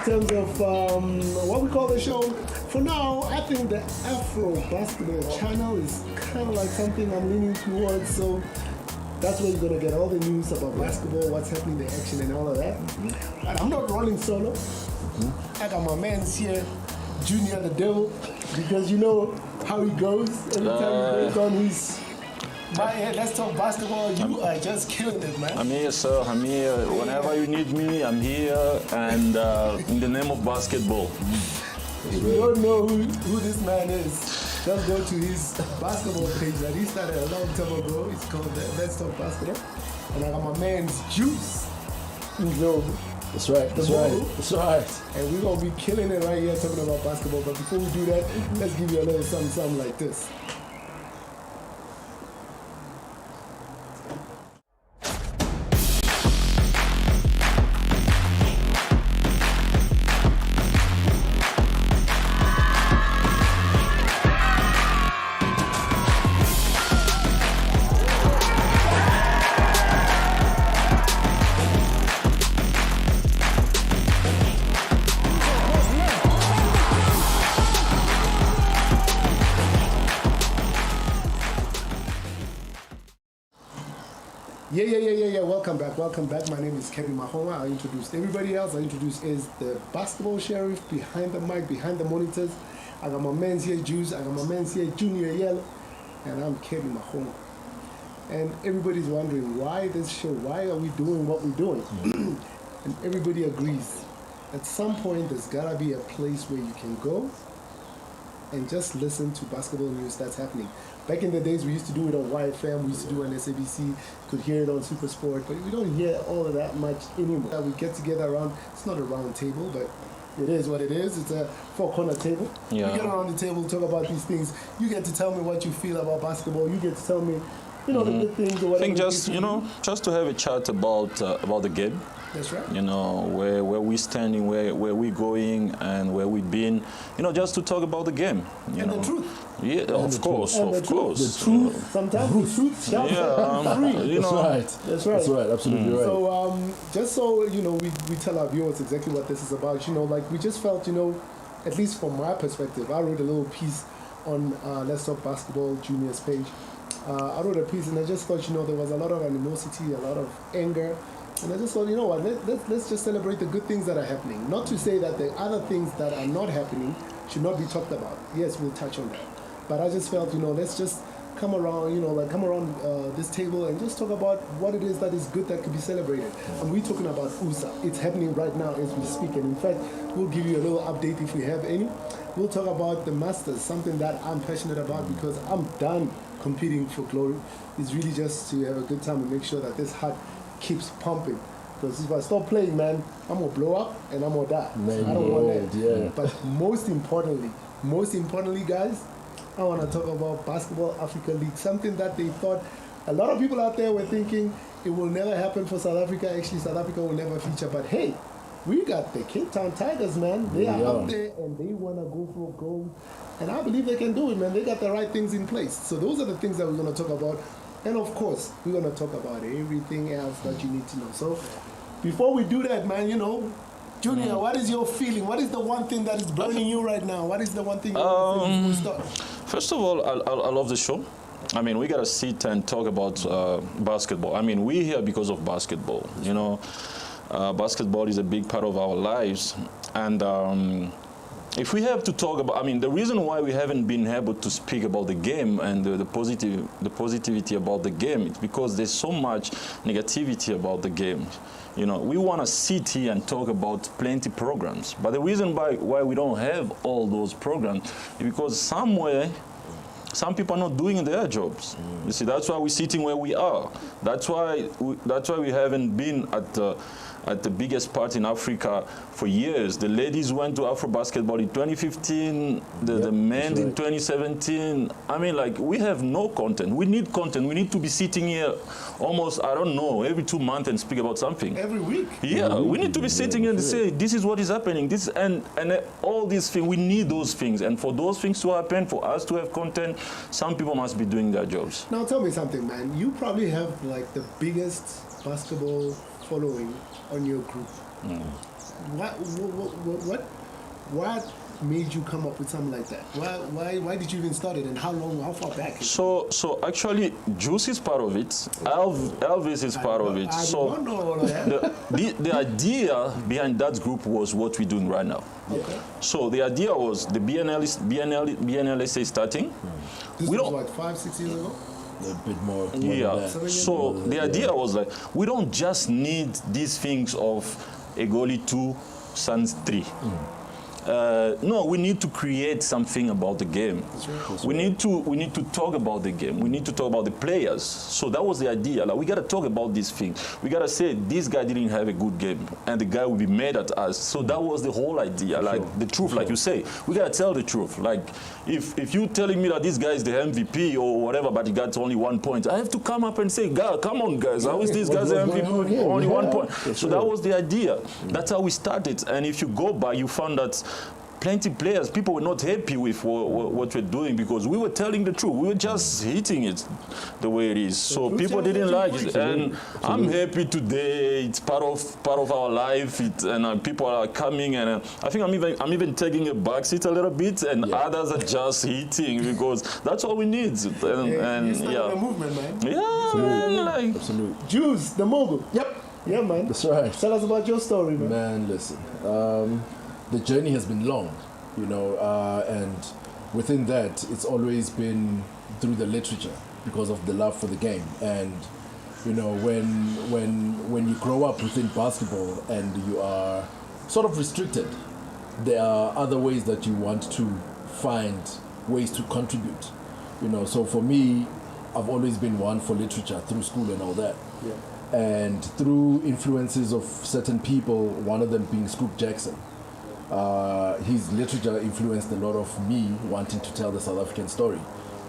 terms of what we call the show. For now, I think the Afro basketball channel is kind of like something I'm leaning towards. So that's where you're going to get all the news about basketball, what's happening, the action and all of that. And I'm not rolling solo. I got my man's here, Junior the Devil, because you know how he goes. Every time he goes on his... let's talk basketball. You are just killing it, man. I'm here, sir. I'm here. Whenever you need me, I'm here. And in the name of basketball. If you don't know who this man is, just go to his basketball page that he started a long time ago. It's called Let's Talk Basketball. And I got my man's Juice Ndlovu. That's right, that's right, that's right. And we're going to be killing it right here talking about basketball. But before we do that, let's give you a little something like this. Yeah. Welcome back. My name is Cabby Magongwa. I introduced everybody else. I introduced is the basketball sheriff behind the mic, behind the monitors. I got my man's here, Juice. I got my man's here, Junior Yellow. And I'm Cabby Magongwa. And everybody's wondering why this show, why are we doing what we're doing? And everybody agrees. At some point, there's gotta be a place where you can go and just listen to basketball news that's happening. Back in the days, we used to do it on YFM, we used to do it on SABC, could hear it on Super Sport, but we don't hear all of that much anymore. We get together around, it's not a round table, but it is what it is. It's a four-corner table. Yeah. We get around the table, talk about these things. You get to tell me what you feel about basketball. You get to tell me, you know, the good things or whatever. I think just, you know, just to have a chat about the game. That's right. You know, where we're standing, where we're going, and where we've been. You know, just to talk about the game. You know. The truth. Yeah, of course. The truth. Sometimes the truth shall set free. You know. That's right. That's right. Absolutely right. So, just so you know, we tell our viewers exactly what this is about. You know, like we just felt, you know, at least from my perspective, I wrote a little piece on Let's Talk Basketball Junior's page. I wrote a piece, and I just thought, you know, there was a lot of animosity, a lot of anger. And I just thought, you know what, let's just celebrate the good things that are happening. Not to say that the other things that are not happening should not be talked about. Yes, we'll touch on that. But I just felt, you know, let's just come around, you know, like come around this table and just talk about what it is that is good that could be celebrated. And we're talking about USA. It's happening right now as we speak. And in fact, we'll give you a little update if we have any. We'll talk about the Masters, something that I'm passionate about because I'm done competing for glory. It's really just to have a good time and make sure that this heart keeps pumping. Because if I stop playing, man, I'm gonna blow up and I'm gonna die. Man, I don't want that. Yeah. But most importantly, guys, I want to talk about Basketball Africa League. Something that they thought a lot of people out there were thinking it will never happen for South Africa. Actually, South Africa will never feature. But hey, we got the Cape Town Tigers, man. They are up there and they want to go for gold. And I believe they can do it, man. They got the right things in place. So those are the things that we're going to talk about. And of course, we're going to talk about everything else that you need to know. So before we do that, man, you know, Junior, what is your feeling? What is the one thing that is burning you right now? What is the one thing you want to start? First of all, I love the show. I mean, we got to sit and talk about basketball. I mean, we're here because of basketball, you know. Basketball is a big part of our lives. And if we have to talk about, I mean, the reason why we haven't been able to speak about the game and the positivity about the game is because there's so much negativity about the game. You know, we want to sit here and talk about plenty programs, but the reason why we don't have all those programs is because somewhere some people are not doing their jobs. You see, that's why we're sitting where we are. That's why we haven't been at the biggest part in Africa for years. The ladies went to Afro basketball in 2015, the men in 2017. I mean, like, we have no content. We need content. We need to be sitting here almost, I don't know, every 2 months and speak about something. Every week? Yeah, we need to be sitting here and say, this is what is happening. This and all these things, we need those things. And for those things to happen, for us to have content, some people must be doing their jobs. Now tell me something, man. You probably have like the biggest basketball following on your group. What made you come up with something like that? Why did you even start it, and how far back? So actually, Juice is part of it. Elvis is part of it. I So don't know all of that. the idea behind that group was what we're doing right now. Okay. So the idea was the BNLSA is starting. This We was don't- what, 5-6 years ago? A bit more. Yeah. Than that. So the idea was like, we don't just need these things of Egoli 2, Suns 3. No, we need to create something about the game. We need to talk about the game. We need to talk about the players. So that was the idea. Like, we gotta talk about these things. We gotta say this guy didn't have a good game, and the guy will be mad at us. So that was the whole idea. Like the truth, like you say, we gotta tell the truth. Like if you telling me that this guy is the MVP or whatever, but he got only 1 point, I have to come up and say, God, come on, guys, how is this guy's the MVP? Only 1 point. So that was the idea. That's how we started. And if you go by, you found that plenty players, people were not happy with what we're doing because we were telling the truth. We were just hitting it the way it is. So people didn't like it. And I'm happy today. It's part of our life. And people are coming. And I think I'm even taking a backseat a little bit. And others are just hitting because that's all we need. And It's not a movement, man. Yeah, man. Like, Absolutely. Juice, the mogul. Yep. Yeah, man. That's right. Tell us about your story, man. Man, listen. The journey has been long, and within that, it's always been through the literature because of the love for the game. And when you grow up within basketball and you are sort of restricted, there are other ways that you want to find ways to contribute. So for me, I've always been one for literature through school and all that. Yeah. And through influences of certain people, one of them being Scoop Jackson. His literature influenced a lot of me wanting to tell the South African story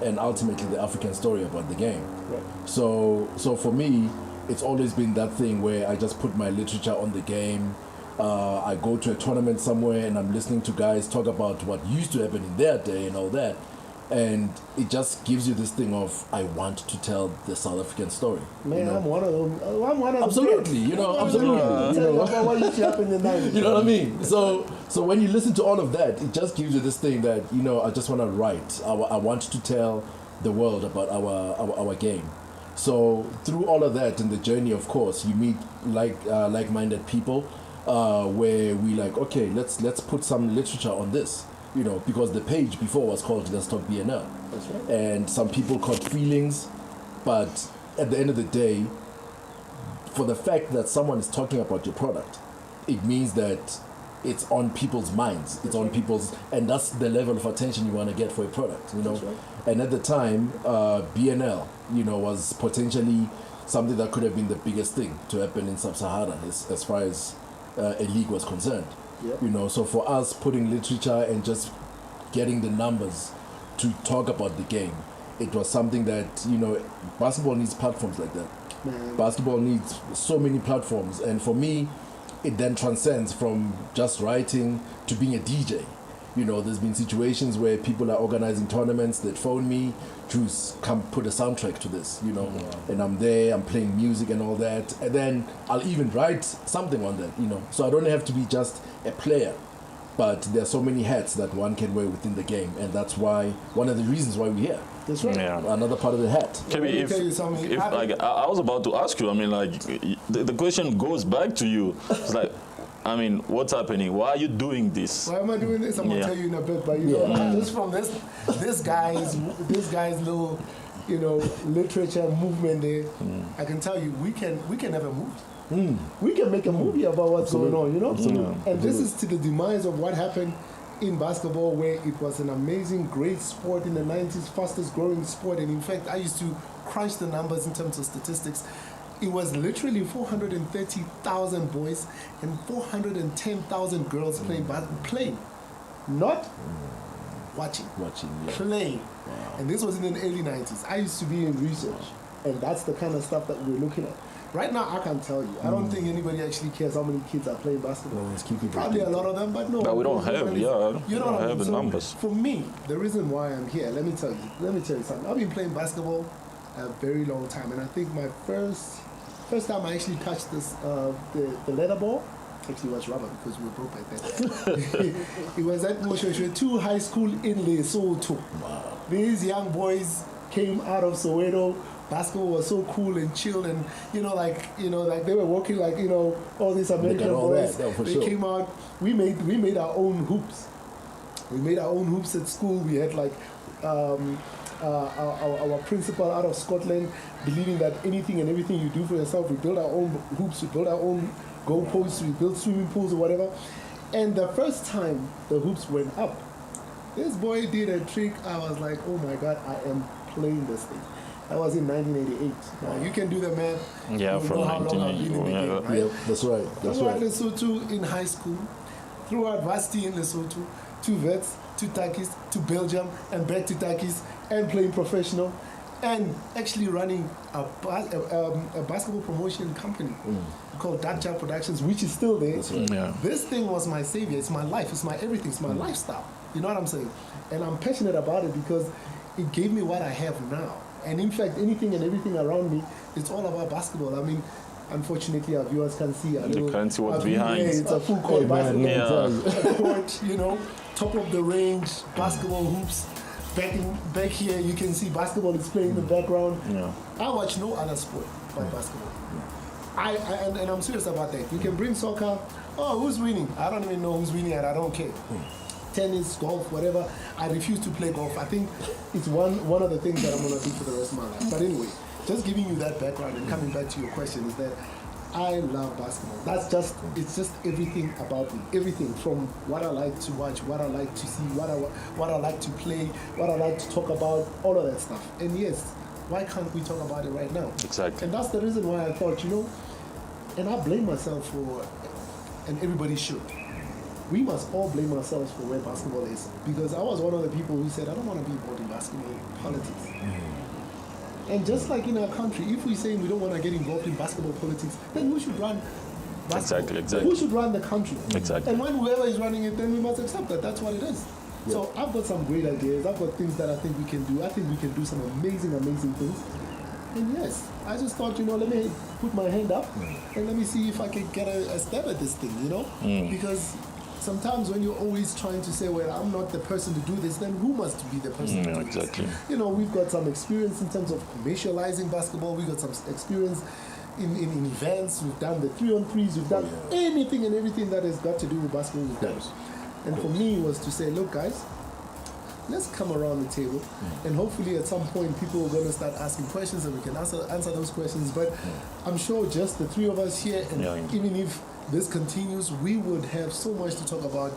and ultimately the African story about the game. Right. So for me, it's always been that thing where I just put my literature on the game. I go to a tournament somewhere and I'm listening to guys talk about what used to happen in their day and all that. And it just gives you this thing of, I want to tell the South African story. Man, I'm one of them. I'm one of them. Absolutely, absolutely. Tell you about what used to happen in the 90s. You know what I mean? So when you listen to all of that, it just gives you this thing that, I just want to write. I want to tell the world about our game. So through all of that in the journey, of course, you meet like-minded people where we like, okay, let's put some literature on this. Because the page before was called Let's Talk BNL. That's right. And some people caught feelings, but at the end of the day, for the fact that someone is talking about your product, it means that it's on people's minds. It's on people's, and that's the level of attention you want to get for a product, That's right. And at the time, BNL, was potentially something that could have been the biggest thing to happen in Sub-Sahara as far as a league was concerned. Yep. So for us putting literature and just getting the numbers to talk about the game, it was something that, basketball needs platforms like that. Man. Basketball needs so many platforms. And for me, it then transcends from just writing to being a DJ. There's been situations where people are organizing tournaments that phone me to come put a soundtrack to this, and I'm there, I'm playing music and all that. And then I'll even write something on that, So I don't have to be just a player, but there are so many hats that one can wear within the game. And that's why, one of the reasons why we're here. That's right. yeah. Another part of the hat. Maybe Let me tell you something. if like I was about to ask you, the question goes back to you. It's like, what's happening? Why are you doing this? Why am I doing this? I'm gonna tell you in a bit, but just from this guy's little, literature movement there, I can tell you we can have a movie. We can make a movie about what's going on, Absolutely. And this is to the demise of what happened in basketball, where it was an amazing, great sport in the 90s, fastest growing sport. And in fact, I used to crunch the numbers in terms of statistics. It was literally 430,000 boys and 410,000 girls playing, not watching, playing. Wow. And this was in the early 90s. I used to be in research, and that's the kind of stuff that we're looking at. Right now, I can't tell you. I don't think anybody actually cares how many kids are playing basketball. Probably a lot of them, but no. But we don't have, you don't have the numbers. For me, the reason why I'm here, let me tell you something. I've been playing basketball a very long time, and I think my first time I actually touched this the leather ball Actually, it was rubber because we were broke back then. It was at Moshosho 2 high school in Lesotho. Wow. These young boys came out of Soweto. Basketball was so cool and chill, and like they were working like all these American boys. They came out. We made our own hoops. We made our own hoops at school. We had like our principal out of Scotland believing that anything and everything you do for yourself. We build our own hoops. We build our own goalposts. We build swimming pools or whatever. And the first time the hoops went up, this boy did a trick. I was like, oh my God, I am playing this thing. That was in 1988. Now you can do the math. Yeah, from 1988. Right? Yeah, that's right. That's throughout right. Lesotho in high school, throughout Varsity in Lesotho, to WITS, to TUKS, to Belgium, and back to TUKS, and playing professional, and actually running a basketball promotion company called Dacha Productions, which is still there. That's right. Yeah. This thing was my savior. It's my life. It's my everything. It's my lifestyle. You know what I'm saying? And I'm passionate about it because it gave me what I have now. And in fact, anything and everything around me, it's all about basketball. I mean, unfortunately, our viewers can't see. You can't see what's behind. It's a full court basketball. Yeah. A court, top of the range, basketball hoops. Back here, you can see basketball is playing in the background. Yeah. I watch no other sport but basketball. And I'm serious about that. You can bring soccer. Oh, who's winning? I don't even know who's winning, and I don't care. Tennis, golf, whatever. I refuse to play golf. I think it's one of the things that I'm gonna do for the rest of my life. But anyway, just giving you that background and coming back to your question is that I love basketball. It's just everything about me. Everything from what I like to watch, what I like to see, what I like to play, what I like to talk about, all of that stuff. And yes, why can't we talk about it right now? Exactly. And that's the reason why I thought, and I blame myself for, and everybody should. We must all blame ourselves for where basketball is. Because I was one of the people who said, I don't want to be involved in basketball politics. And just like in our country, if we say we don't want to get involved in basketball politics, then who should run basketball? Exactly. Who should run the country? Exactly. And when whoever is running it, then we must accept that that's what it is. Yeah. So I've got some great ideas. I've got things that I think we can do. I think we can do some amazing things. And yes, I just thought, let me put my hand up and let me see if I can get a stab at this thing, Because sometimes when you're always trying to say, well, I'm not the person to do this, then who must be the person to do exactly. this? We've got some experience in terms of commercializing basketball. We've got some experience in events. We've done the 3-on-3s. We've done anything and everything that has got to do with basketball. We've done. And for me, was to say, look, guys, let's come around the table, and hopefully at some point people are going to start asking questions and we can answer those questions. But I'm sure just the three of us here, and even if this continues, we would have so much to talk about,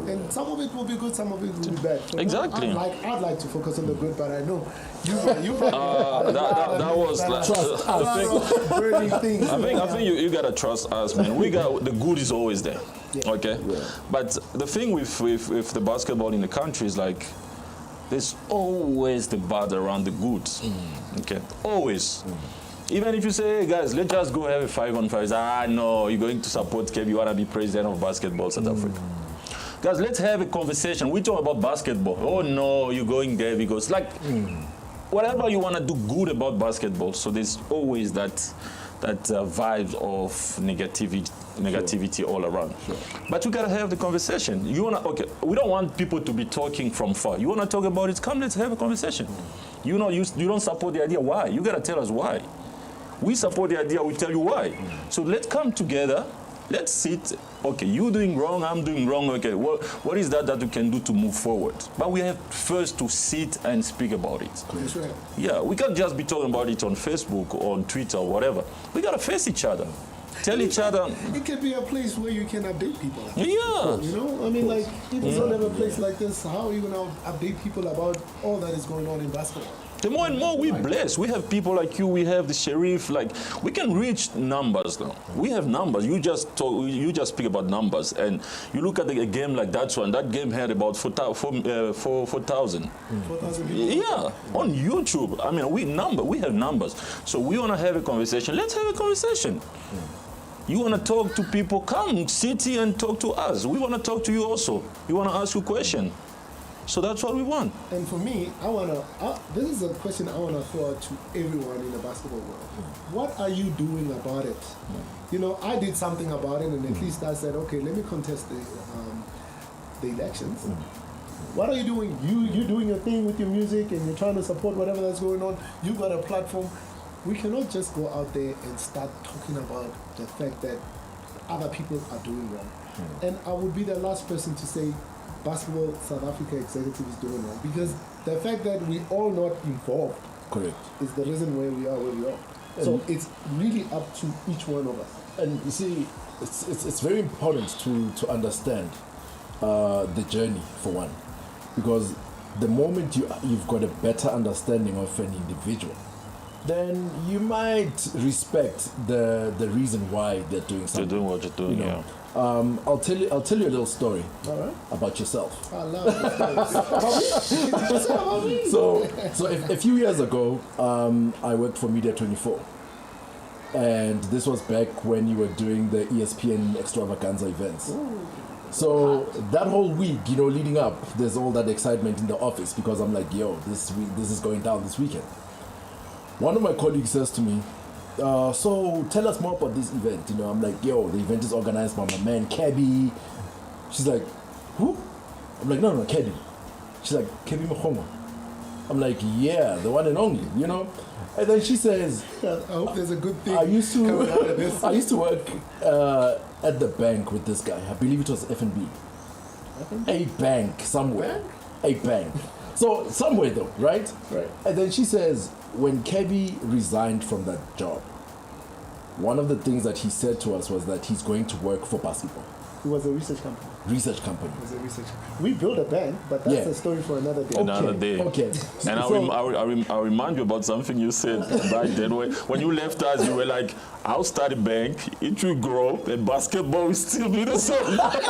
and some of it will be good, some of it will be bad. So exactly. I'd like to focus on the good, but I know you that was trust us. burning things. I think you gotta trust us, man. We got the good is always there, okay. Yeah. But the thing with the basketball in the country is like there's always the bad around the good, okay. Always. Even if you say, hey guys, let's just go have a 5-on-5. No, you're going to support Cabby, you want to be president of basketball South Africa. Guys, let's have a conversation. We talk about basketball. Oh no, you're going there because whatever you want to do good about basketball, so there's always that vibe of negativity all around. Sure. But you gotta have the conversation. We don't want people to be talking from far. You wanna talk about it, come, let's have a conversation. You don't support the idea, why? You gotta tell us why. We support the idea, we tell you why. So let's come together, let's sit, okay, you doing wrong, I'm doing wrong, okay, what is that we can do to move forward? But we have first to sit and speak about it. That's right. Yeah, we can't just be talking about it on Facebook or on Twitter or whatever. We gotta face each other. Tell each other. It can be a place where you can update people. Yeah. I mean, like, if you don't have a place like this, how are you going to update people about all that is going on in basketball? The more and more we bless. We have people like you. We have the sheriff. Like, we can reach numbers now. We have numbers. You just speak about numbers, and you look at a game like that one. That game had about 4,000. 4,000 people. Yeah, on YouTube. I mean, we have numbers. So we want to have a conversation. Let's have a conversation. You want to talk to people? Come, sit here and talk to us. We want to talk to you also. We want to ask you a question. So that's what we want. And for me, this is a question I wanna throw out to everyone in the basketball world. What are you doing about it? You know, I did something about it, and at least I said, okay, let me contest the elections. What are you doing? You're doing your thing with your music, and you're trying to support whatever that's going on. You got a platform. We cannot just go out there and start talking about the fact that other people are doing wrong. And I would be the last person to say basketball South Africa executive is doing wrong, because the fact that we all not involved, correct, is the reason where we are where we are. So it's really up to each one of us. And you see, it's very important to understand the journey, for one, because the moment you've got a better understanding of an individual, then you might respect the reason why they're doing something. They're doing what you're doing, you know? I'll tell you a little story about yourself. I love it. So a few years ago, I worked for Media 24, and this was back when you were doing the ESPN extravaganza events. Ooh. So that whole week, you know, leading up, there's all that excitement in the office, because I'm like, yo, this is going down this weekend. One of my colleagues says to me, so tell us more about this event. You know, I'm like, yo, the event is organized by my man Cabby. She's like, who? I'm like, no, Cabby. She's like, Cabby Magongwa. I'm like, yeah, the one and only, you know. And then she says, I hope there's a good thing I used to coming out of this. I used to work at the bank with this guy. I believe it was F&B. A bank somewhere. A bank. So somewhere though, right? Right. And then she says, when Cabby resigned from that job, one of the things that he said to us was that he's going to work for basketball. It was a research company. Research company. It was a research. We built a bank, but that's a story for another day. Another day. Okay. And I'll remind you about something you said back then. When you left us, you were like, I'll start a bank, it will grow, and basketball will still be the same. That's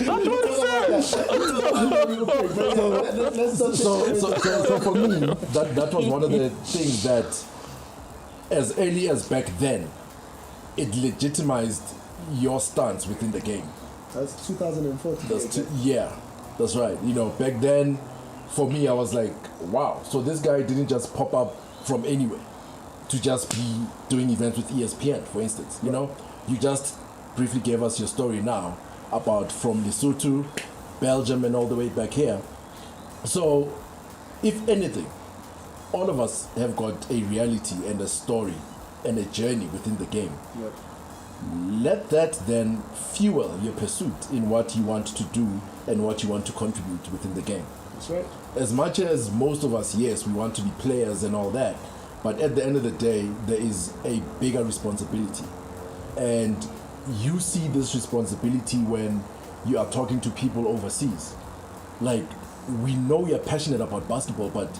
what you said. So for me, that was one of the things that, as early as back then, it legitimized your stance within the game. That's 2014. Yeah, that's right. You know, back then, for me, I was like, wow. So this guy didn't just pop up from anywhere to just be doing events with ESPN, for instance. You know, you just briefly gave us your story now about from Lesotho, Belgium, and all the way back here. So, if anything, all of us have got a reality and a story and a journey within the game. Yep. Let that then fuel your pursuit in what you want to do and what you want to contribute within the game. That's right. As much as most of us, yes, we want to be players and all that, but at the end of the day, there is a bigger responsibility. And you see this responsibility when you are talking to people overseas. Like, we know you're passionate about basketball, but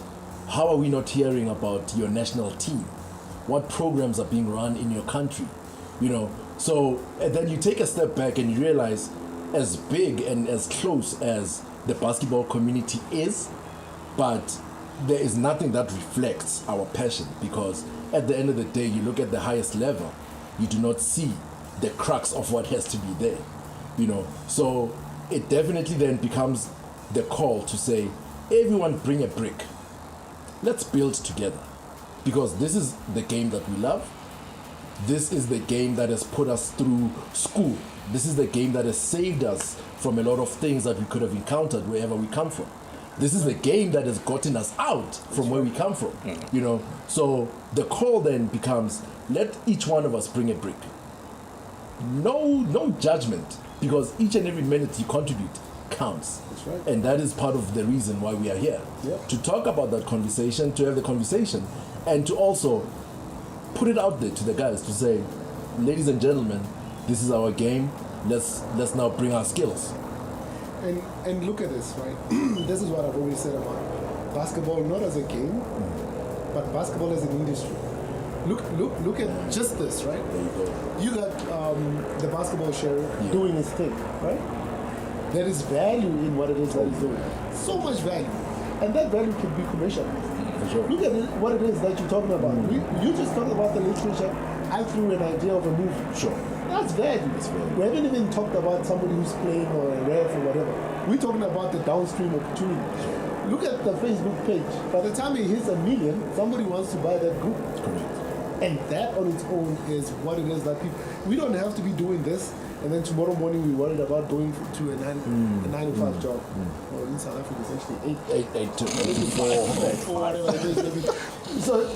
how are we not hearing about your national team? What programs are being run in your country? You know, so and then you take a step back and you realize, as big and as close as the basketball community is, but there is nothing that reflects our passion, because at the end of the day, you look at the highest level, you do not see the crux of what has to be there, you know. So it definitely then becomes the call to say, everyone bring a brick. Let's build together, because this is the game that we love. This is the game that has put us through school. This is the game that has saved us from a lot of things that we could have encountered wherever we come from. This is the game that has gotten us out from where we come from, you know. So the call then becomes, let each one of us bring a brick. No judgment, because each and every minute you contribute counts. That's right. And that is part of the reason why we are here. Yep. To talk about that conversation, to have the conversation, and to also put it out there to the guys to say, ladies and gentlemen, this is our game. Let's now bring our skills. And look at this, right? This is what I've always said about basketball, not as a game, but basketball as an industry. Look at just this, right? There you go. You got the basketball sheriff doing his thing, right? There is value in what it is that he's doing. So much value. And that value can be commercialized. For sure. Look at it, what it is that you're talking about. You just talked about the literature. I threw an idea of a movie. Sure. That's value. We haven't even talked about somebody who's playing or a ref or whatever. We're talking about the downstream opportunity. Look at the Facebook page. By the time it hits 1 million, somebody wants to buy that group. Correct. And that on its own is what it is that people... We don't have to be doing this, and then tomorrow morning we're worried about going to a 9 to 5 job. Or in South Africa, it's actually 8 to 4, whatever it is.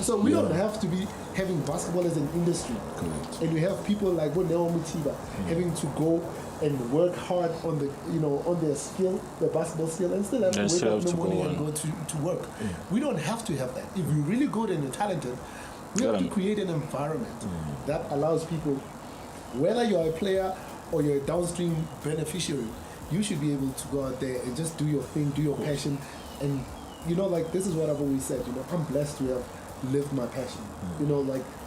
So we don't have to be having basketball as an industry. Correct. And we have people like Naomi Tiba having to go and work hard on the, on their skill, their basketball skill, and still have to wake up in the morning and go to work. We don't have to have that. If you're really good and you're talented, we have to create an environment that allows people, whether you're a player or you're a downstream beneficiary, you should be able to go out there and just do your thing, do your passion. And, like this is what I've always said, I'm blessed to have lived my passion.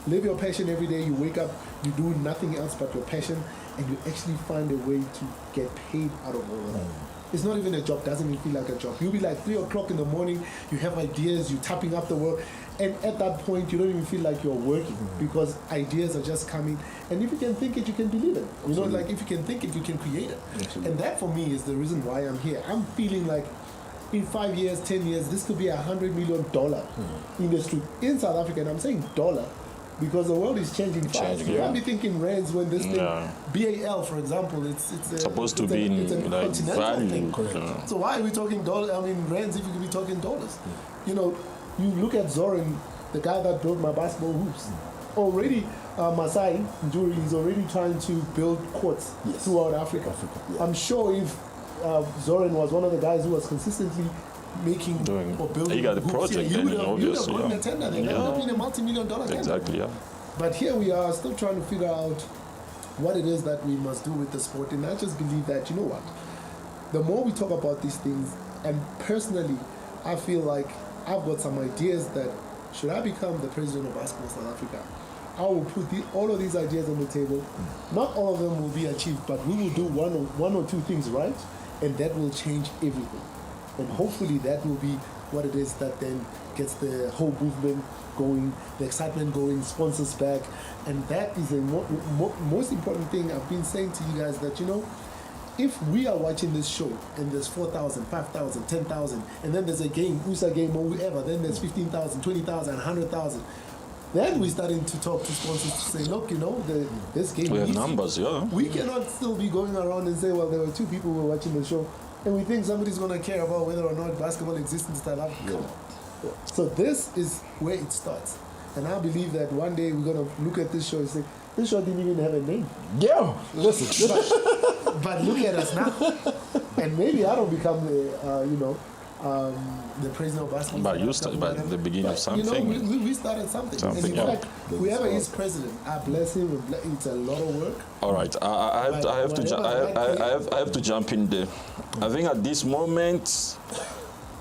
Live your passion every day. You wake up, you do nothing else but your passion, and you actually find a way to get paid out of all of that. It's not even a job, doesn't even feel like a job. You'll be like 3 o'clock in the morning, you have ideas, you're tapping up the work, and at that point you don't even feel like you're working because ideas are just coming. And if you can think it, you can believe it. If you can think it, you can create it. Absolutely. And that for me is the reason why I'm here. I'm feeling like in 5 years, 10 years, this could be $100 million industry in South Africa. And I'm saying dollar because the world is changing fast. You can't be thinking rands when this thing, BAL, for example, it's supposed to be in continental thing. So why are we talking rands if you could be talking dollars? You look at Zoran, the guy that built my basketball hoops. Already, Masai Njuri is already trying to build courts throughout Africa. I'm sure if Zoran was one of the guys who was consistently making or building, he got the project, he would have obviously. gotten a tender. They would have been a multi-million-dollar tender. Exactly, yeah. But here we are, still trying to figure out what it is that we must do with the sport. And I just believe that, the more we talk about these things, and personally, I feel like I've got some ideas that should I become the president of basketball South Africa, I will put all of these ideas on the table. Not all of them will be achieved, but we will do one or two things right, and that will change everything. And hopefully that will be what it is that then gets the whole movement going, the excitement going, sponsors back. And that is the most important thing I've been saying to you guys, that, if we are watching this show and there's 4,000, 5,000, 10,000, and then there's a game, USA game or whatever, then there's 15,000, 20,000, 100,000, then we're starting to talk to sponsors to say, look, this game... We have numbers, We cannot still be going around and say, well, there were 2 people who were watching the show, and we think somebody's going to care about whether or not basketball exists in South Africa. So this is where it starts. And I believe that one day we're going to look at this show and say, this show didn't even have a name. Yeah, listen. But look at us now. And maybe I don't become the president of basketball. But you started by the beginning of something. We started something. And in fact, whoever is president, I bless him. It's a lot of work. All right, I have to jump in there. I think at this moment,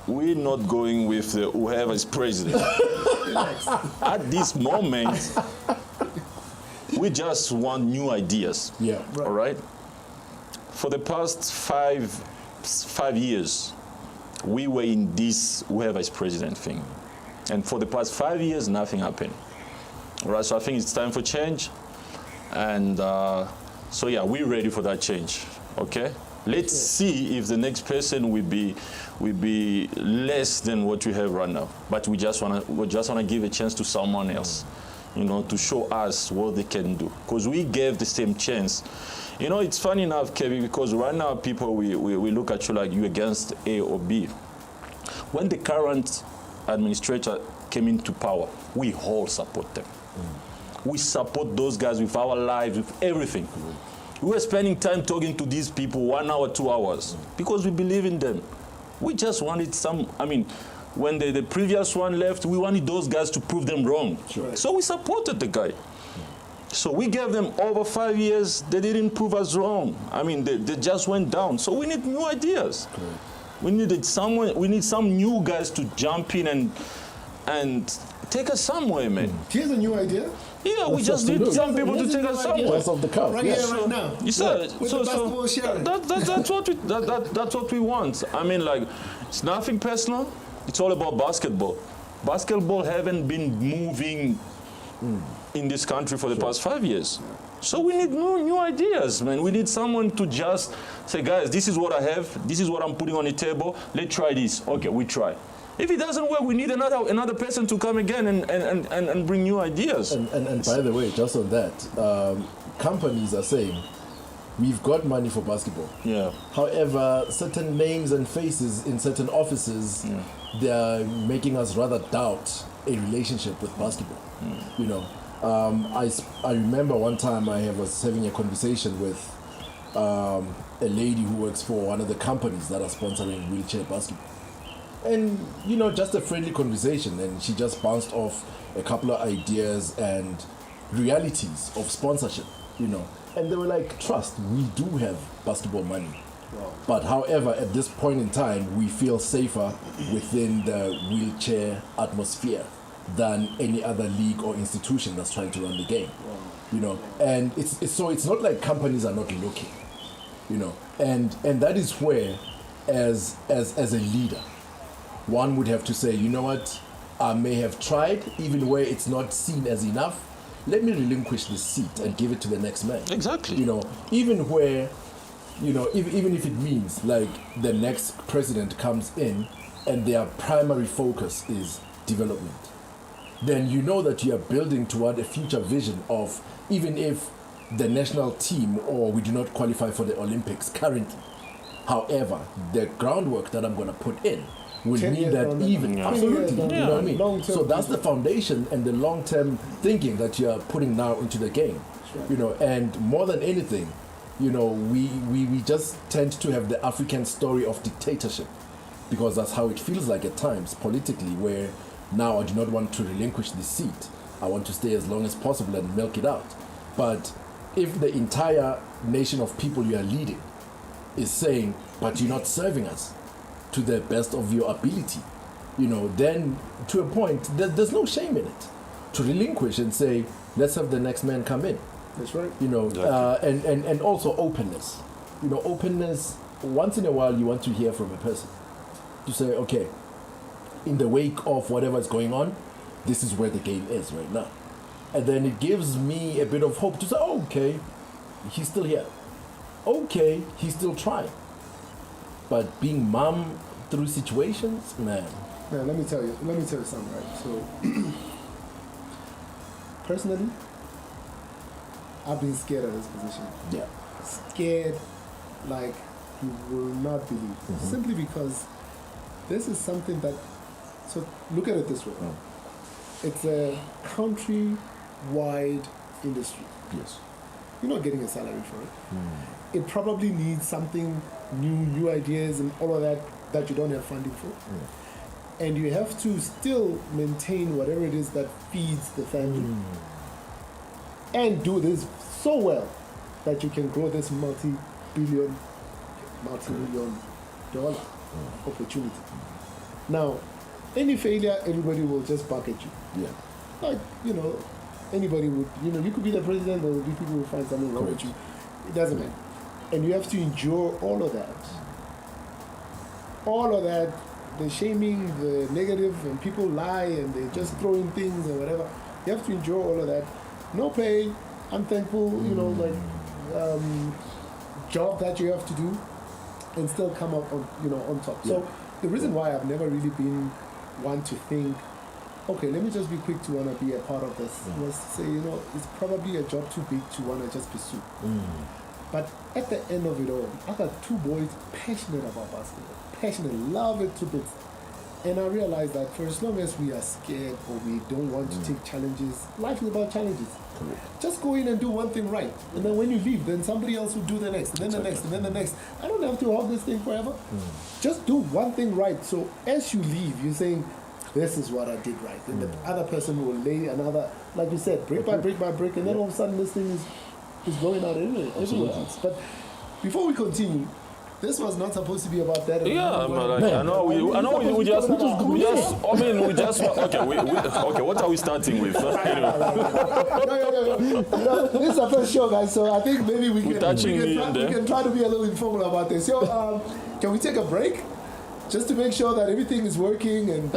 we're not going with whoever is president. At this moment, we just want new ideas. Yeah. All right. For the past five years, we were in this whoever is president thing. And for the past 5 years, nothing happened. All right, so I think it's time for change. And we're ready for that change, okay? Let's see if the next person will be less than what we have right now. But we just wanna give a chance to someone else, to show us what they can do. Because we gave the same chance. It's funny enough, Kevin, because right now people, we look at you like you're against A or B. When the current administrator came into power, we all support them. We support those guys with our lives, with everything. We were spending time talking to these people 1 hour, 2 hours, because we believe in them. We just wanted when the previous one left, we wanted those guys to prove them wrong. Sure. So we supported the guy. So we gave them over 5 years. They didn't prove us wrong. They just went down. So we need new ideas. We need some new guys to jump in and take us somewhere, man. Here's a new idea. Yeah, we just need some people to take us somewhere. Of the cup. Right here, right now. You said that's what we want. It's nothing personal. It's all about basketball. Basketball haven't been moving in this country for the past 5 years. So we need new ideas, man. We need someone to just say, guys, this is what I have. This is what I'm putting on the table. Let's try this. Okay, we try. If it doesn't work, we need another person to come again and bring new ideas. And by the way, just on that, companies are saying, we've got money for basketball. Yeah. However, certain names and faces in certain offices, they're making us rather doubt a relationship with basketball. You know, I remember one time I was having a conversation with a lady who works for one of the companies that are sponsoring wheelchair basketball. And, you know, just a friendly conversation, and she just bounced off a couple of ideas and realities of sponsorship, you know. And they were like, trust, we do have basketball money. Wow. But however, at this point in time, we feel safer within the wheelchair atmosphere than any other league or institution that's trying to run the game. Wow. You know, and it's not like companies are not looking, you know. And that is where, as a leader, one would have to say, you know what, I may have tried, even where it's not seen as enough. Let me relinquish this seat and give it to the next man. Exactly. You know, even where, you know, even if it means like the next president comes in and their primary focus is development, then you know that you are building toward a future vision of, even if the national team or we do not qualify for the Olympics currently, however, the groundwork that I'm going to put in will mean that even, absolutely, you know what I mean? So that's the foundation and the long-term thinking that you're putting now into the game, you know, and more than anything, you know, we just tend to have the African story of dictatorship, because that's how it feels like at times politically, where now I do not want to relinquish the seat. I want to stay as long as possible and milk it out. But if the entire nation of people you are leading is saying, but you're not serving us to the best of your ability, you know, then to a point, there's no shame in it to relinquish and say, let's have the next man come in. That's right. You know, exactly. And also openness. You know, openness, once in a while you want to hear from a person. To say, okay, in the wake of whatever's going on, this is where the game is right now. And then it gives me a bit of hope to say, oh, okay, he's still here. Okay, he's still trying. But being mum through situations, man. Man, let me tell you something, right? So, personally, I've been scared of this position. Yeah. Scared like you will not believe. Mm-hmm. Simply because this is something that, so look at it this way. It's a country-wide industry. Yes. You're not getting a salary for it. It probably needs something new ideas and all of that you don't have funding for. And you have to still maintain whatever it is that feeds the family and do this so well that you can grow this multi-million dollar opportunity. Now, any failure, everybody will just bark at you. Yeah. Like, you know, anybody would, you know, you could be the president, but people will find something wrong with you. It doesn't matter. And you have to endure all of that. All of that, the shaming, the negative, and people lie and they just throw in things and whatever. You have to endure all of that. No pay, unthankful, you know, like job that you have to do and still come up on, you know, on top. So the reason why I've never really been one to think, okay, let me just be quick to want to be a part of this, was to say, you know, it's probably a job too big to want to just pursue. But at the end of it all, I got two boys passionate about basketball, passionate, love it to bits. And I realized that for as long as we are scared or we don't want to take challenges, life is about challenges. Just go in and do one thing right. And then when you leave, then somebody else will do the next, and then the next, and then the next. I don't have to hold this thing forever. Just do one thing right. So as you leave, you're saying, this is what I did right. And the other person will lay another, like you said, brick by brick by brick, and then all of a sudden this thing is going out everywhere else. But before we continue, this was not supposed to be about that. Yeah, but like, I know we just. Okay, what are we starting with? No, this is the first show, guys. So I think maybe we can try to be a little informal about this. So, can we take a break, just to make sure that everything is working and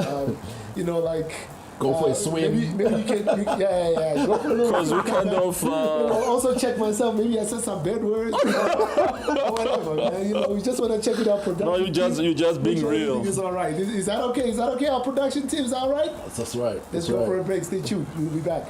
you know, like Go for a swim. Maybe you can, yeah. Go for a little. Because we kind of. Also check myself. Maybe I said some bad words. Or whatever, man. We just want to check it out. Production. No, you just being real. It's all right. Is that okay? Is that okay? Our production team is all right. That's right. Let's go for a break. Stay tuned. We'll be back.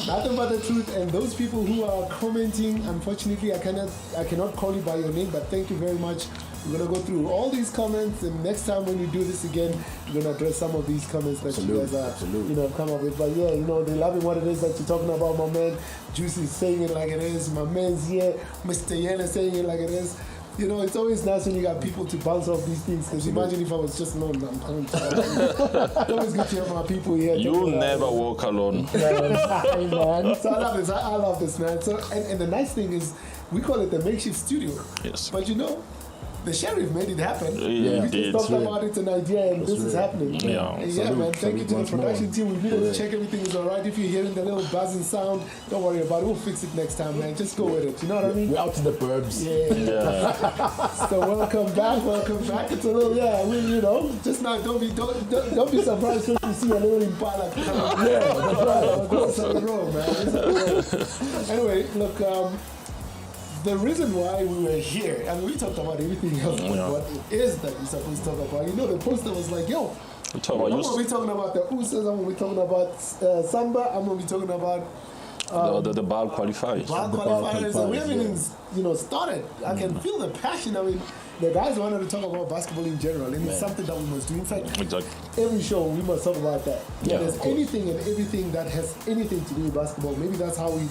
Nothing but the truth, and those people who are commenting, unfortunately I cannot call you by your name, but thank you very much. We're gonna go through all these comments, and next time when we do this again, we're gonna address some of these comments that you guys are, have come up with. But yeah, they're loving what it is that you're talking about. My man Juicy is saying it like it is. My man's here, Mr. Yen is saying it like it is. It's always nice when you got people to bounce off these things, because imagine if I was just alone. It's always good to have my people here. You'll never walk alone. Man. So I love this, man. So and the nice thing is, we call it the makeshift studio. Yes. But the sheriff made it happen. Yeah, we just talked about it, an idea, and this is happening. Yeah. Man. Thank you to the production team. We needed to check everything is all right. If you're hearing the little buzzing sound, don't worry about it. We'll fix it next time, man. Just go with it. You know what I mean? We're out in the burbs. Yeah. So welcome back. It's a little, just now. Don't be surprised if you see a little Impala. That's right. Man. Anyway, look. The reason why we were here, and we talked about everything else, but what it is that we're supposed to talk about. The poster was like, I'm going to be talking about the USSA, I'm going to be talking about SAMBA, I'm going to be talking about the BAL qualifiers. BAL qualifiers, and we haven't even started. I can feel the passion. I mean, the guys wanted to talk about basketball in general, and it's something that we must do. In fact, every show we must talk about that. Yeah, there's anything and everything that has anything to do with basketball. Maybe that's how we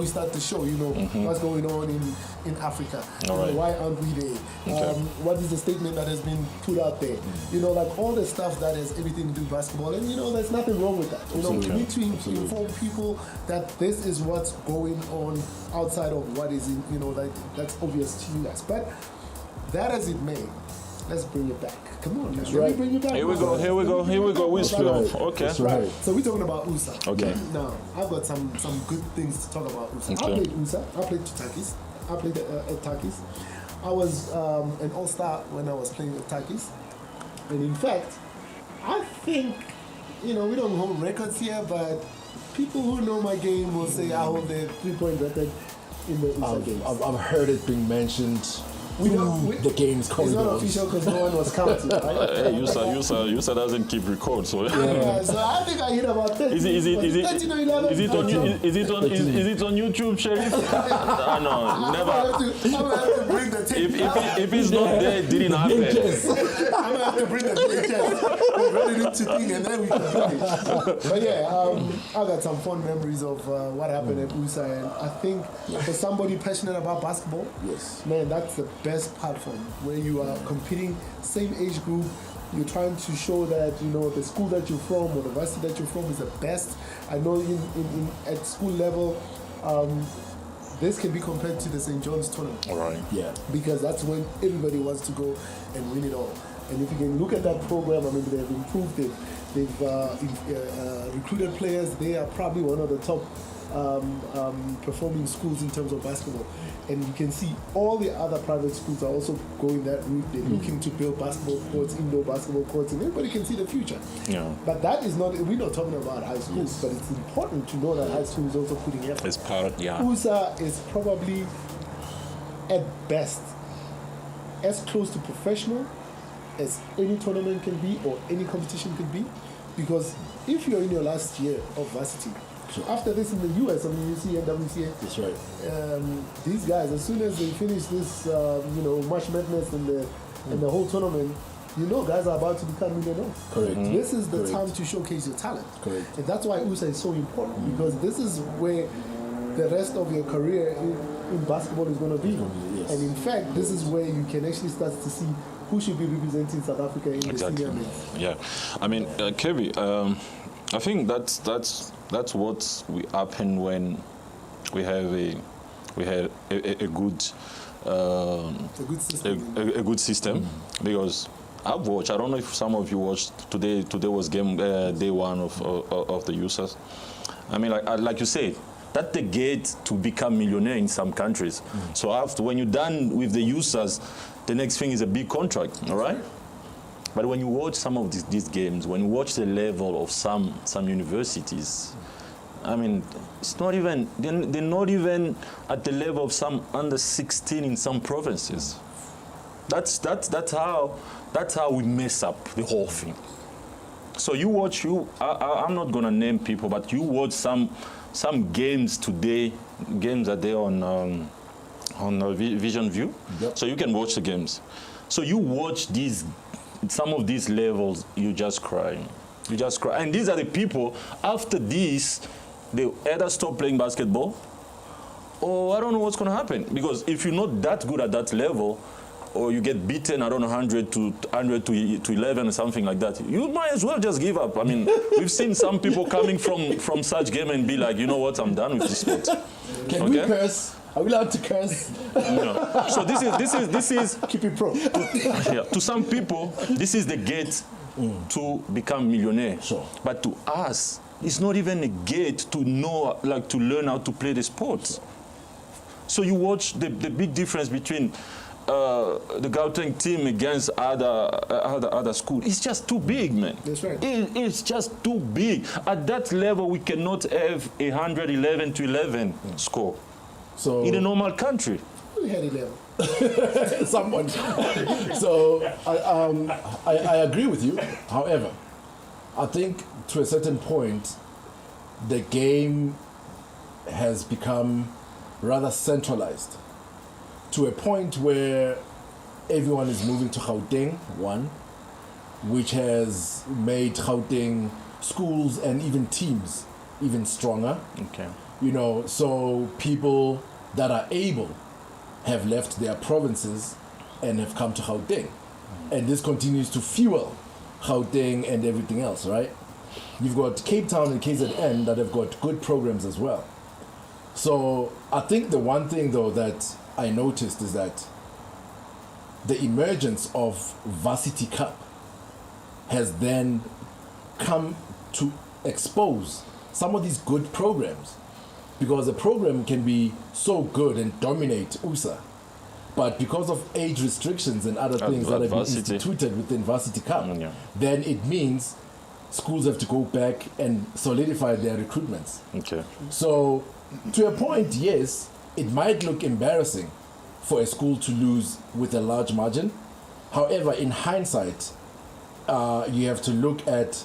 start the show. What's going on in Africa. Right. Why aren't we there? Okay. What is the statement that has been put out there? Like all the stuff that has everything to do with basketball, and there's nothing wrong with that. We need to inform people that this is what's going on outside of what is in. That's obvious to you guys, but. That as it may, let's bring it back. Come on, let's bring it back. Here we go. We spill. Okay. That's right. So we're talking about USA. Okay. Now, I've got some good things to talk about USA. Okay. I played USA. I played TUKS. I played at TUKS. I was an all-star when I was playing with TUKS. And in fact, I think, we don't hold records here, but people who know my game will say I hold the 3-point record in the USA games. I've heard it being mentioned. The game's corridors. It's not official because no one was counting, right? USA doesn't keep record, so so I think I hit about 30. Is it on YouTube, Sheriff? No, never. I'm gonna have to bring the tape. If it's not there, it didn't happen. I'm gonna have to bring the VHS. We're ready to think, and then we can finish. But I got some fond memories of what happened at USA, and I think for somebody passionate about basketball, man, that's the best platform where you are competing, same age group. You're trying to show that the school that you're from or the varsity that you're from is the best. I know at school level, this can be compared to the St. John's tournament. All right. Yeah. Because that's when everybody wants to go and win it all. And if you can look at that program, I mean, they've improved it. They've recruited players. They are probably one of the top performing schools in terms of basketball. And you can see all the other private schools are also going that route. They're looking to build basketball courts, indoor basketball courts, and everybody can see the future. Yeah. But that is not, we're not talking about high schools, but it's important to know that high school is also putting effort. It's part, USA is probably, at best, as close to professional as any tournament can be or any competition can be. Because if you're in your last year of varsity, after this in the US, I mean, you see NWCA. That's right. These guys, as soon as they finish this, March Madness and the whole tournament, guys are about to become millionaires. Correct. Mm-hmm. This is the time to showcase your talent. Correct. And that's why USA is so important, because this is where the rest of your career in basketball is going to be. Yes. And in fact, this is where you can actually start to see who should be representing South Africa in the senior leagues. Yeah, I mean, Cabby, I think that's what we happen when we have a good system. A good system, because I've watched. I don't know if some of you watched today. Today was game day one of the USSA. I mean, like you said, that's the gate to become millionaire in some countries. So after, when you're done with the USSA, the next thing is a big contract. All right. But when you watch some of these games, when you watch the level of some universities, I mean, it's not even, they're not even at the level of some under 16 in some provinces. That's how we mess up the whole thing. So you watch, I'm not gonna name people, but you watch some games today, games that they're on Vision View. Yep. So you can watch the games. So you watch some of these levels, you just cry. You just cry. And these are the people, after this, they either stop playing basketball, or I don't know what's going to happen. Because if you're not that good at that level, or you get beaten, I don't know, 100 to 11 or something like that, you might as well just give up. I mean, we've seen some people coming from such game and be like, you know what, I'm done with this sport. Can we curse? Are we allowed to curse? No. So this is keep it pro. Yeah, to some people, this is the gate to become millionaire. Sure. But to us, it's not even a gate to know, like, to learn how to play the sport. So you watch the big difference between the Gauteng team against other schools. It's just too big, man. That's right. It's just too big. At that level, we cannot have 111 to 11 score. So in a normal country. We had 11. Someone. So I agree with you. However, I think to a certain point, the game has become rather centralized to a point where everyone is moving to Gauteng, one, which has made Gauteng schools and even teams even stronger. Okay. You know, so people that are able have left their provinces and have come to Gauteng. And this continues to fuel Gauteng and everything else, right? You've got Cape Town and KZN that have got good programs as well. So I think the one thing, though, that I noticed is that the emergence of Varsity Cup has then come to expose some of these good programs, because a program can be so good and dominate USA, but because of age restrictions and other things that have been instituted within Varsity Cup, then it means schools have to go back and solidify their recruitments. Okay. So to a point, yes, it might look embarrassing for a school to lose with a large margin. However, in hindsight, you have to look at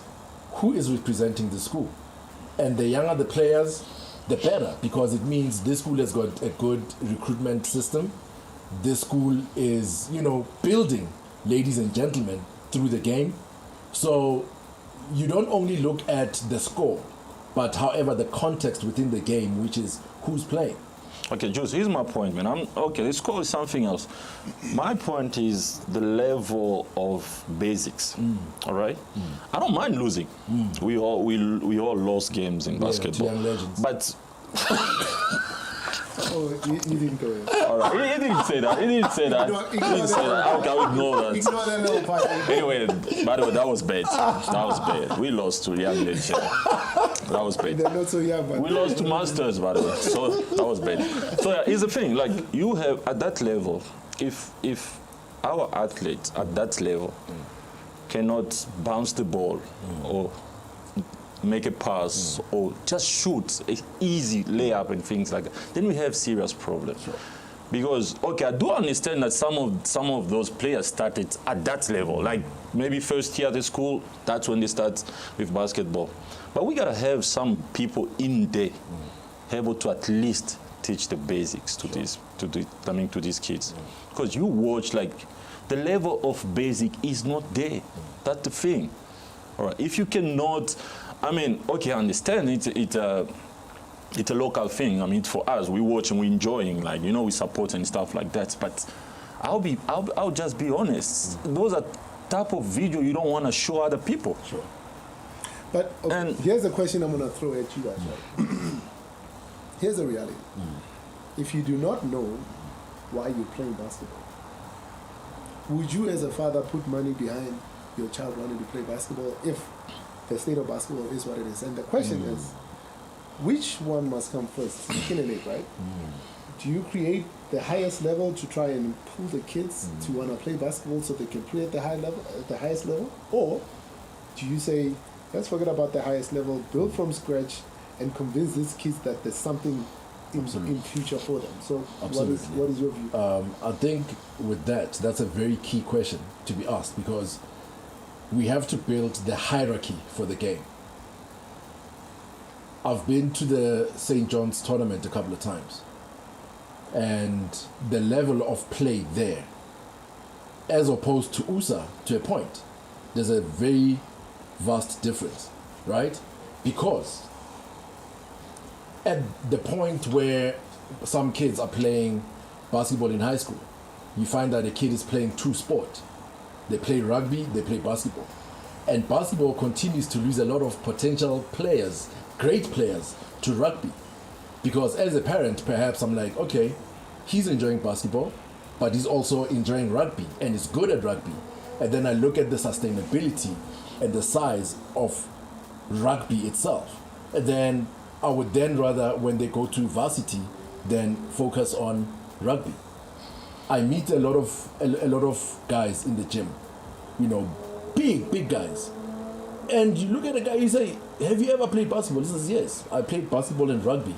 who is representing the school. And the younger the players, the better, because it means this school has got a good recruitment system. This school is, building ladies and gentlemen through the game. So you don't only look at the score, but however the context within the game, which is who's playing. Okay, Jules, here's my point, man. The score is something else. My point is the level of basics. All right? I don't mind losing. We all lost games in basketball. Young legends. But Oh, you didn't go in. all right, he didn't say that. He didn't say that. How can we ignore that? Ignore that little part. Anyway, by the way, that was bad. That was bad. We lost to young legends. That was bad. They're not so young, but We lost to masters, by the way. So that was bad. So yeah, here's the thing. Like, you have at that level, if our athletes at that level cannot bounce the ball or make a pass or just shoot an easy layup and things like that, then we have serious problems. Sure. Because, okay, I do understand that some of those players started at that level, like maybe first year at the school, that's when they start with basketball. But we gotta have some people in there able to at least teach the basics to these kids. Because you watch, like, the level of basic is not there. That's the thing. All right, if you cannot, I mean, okay, I understand it's a local thing. I mean, for us, we watch and we enjoying, like, you know, we support and stuff like that. But I'll just be honest. Those are type of video you don't want to show other people. Sure. But here's a question I'm going to throw at you guys. Right? Here's the reality. If you do not know why you're playing basketball, would you as a father put money behind your child wanting to play basketball if the state of basketball is what it is? And the question is, which one must come first? Chicken and egg, right? Do you create the highest level to try and pull the kids to want to play basketball so they can play at the high level, at the highest level? Or do you say, let's forget about the highest level, build from scratch and convince these kids that there's something in future for them? So what is your view? I think with that's a very key question to be asked, because we have to build the hierarchy for the game. I've been to the St. John's tournament a couple of times, and the level of play there, as opposed to USA, to a point, there's a very vast difference, right? Because at the point where some kids are playing basketball in high school, you find that a kid is playing two sports. They play rugby, they play basketball. And basketball continues to lose a lot of potential players, great players, to rugby. Because as a parent, perhaps I'm like, okay, he's enjoying basketball, but he's also enjoying rugby and is good at rugby. And then I look at the sustainability and the size of rugby itself. And then I would then rather, when they go to varsity, then focus on rugby. I meet a lot of guys in the gym, you know, big guys. And you look at a guy, you say, have you ever played basketball? He says, yes, I played basketball and rugby.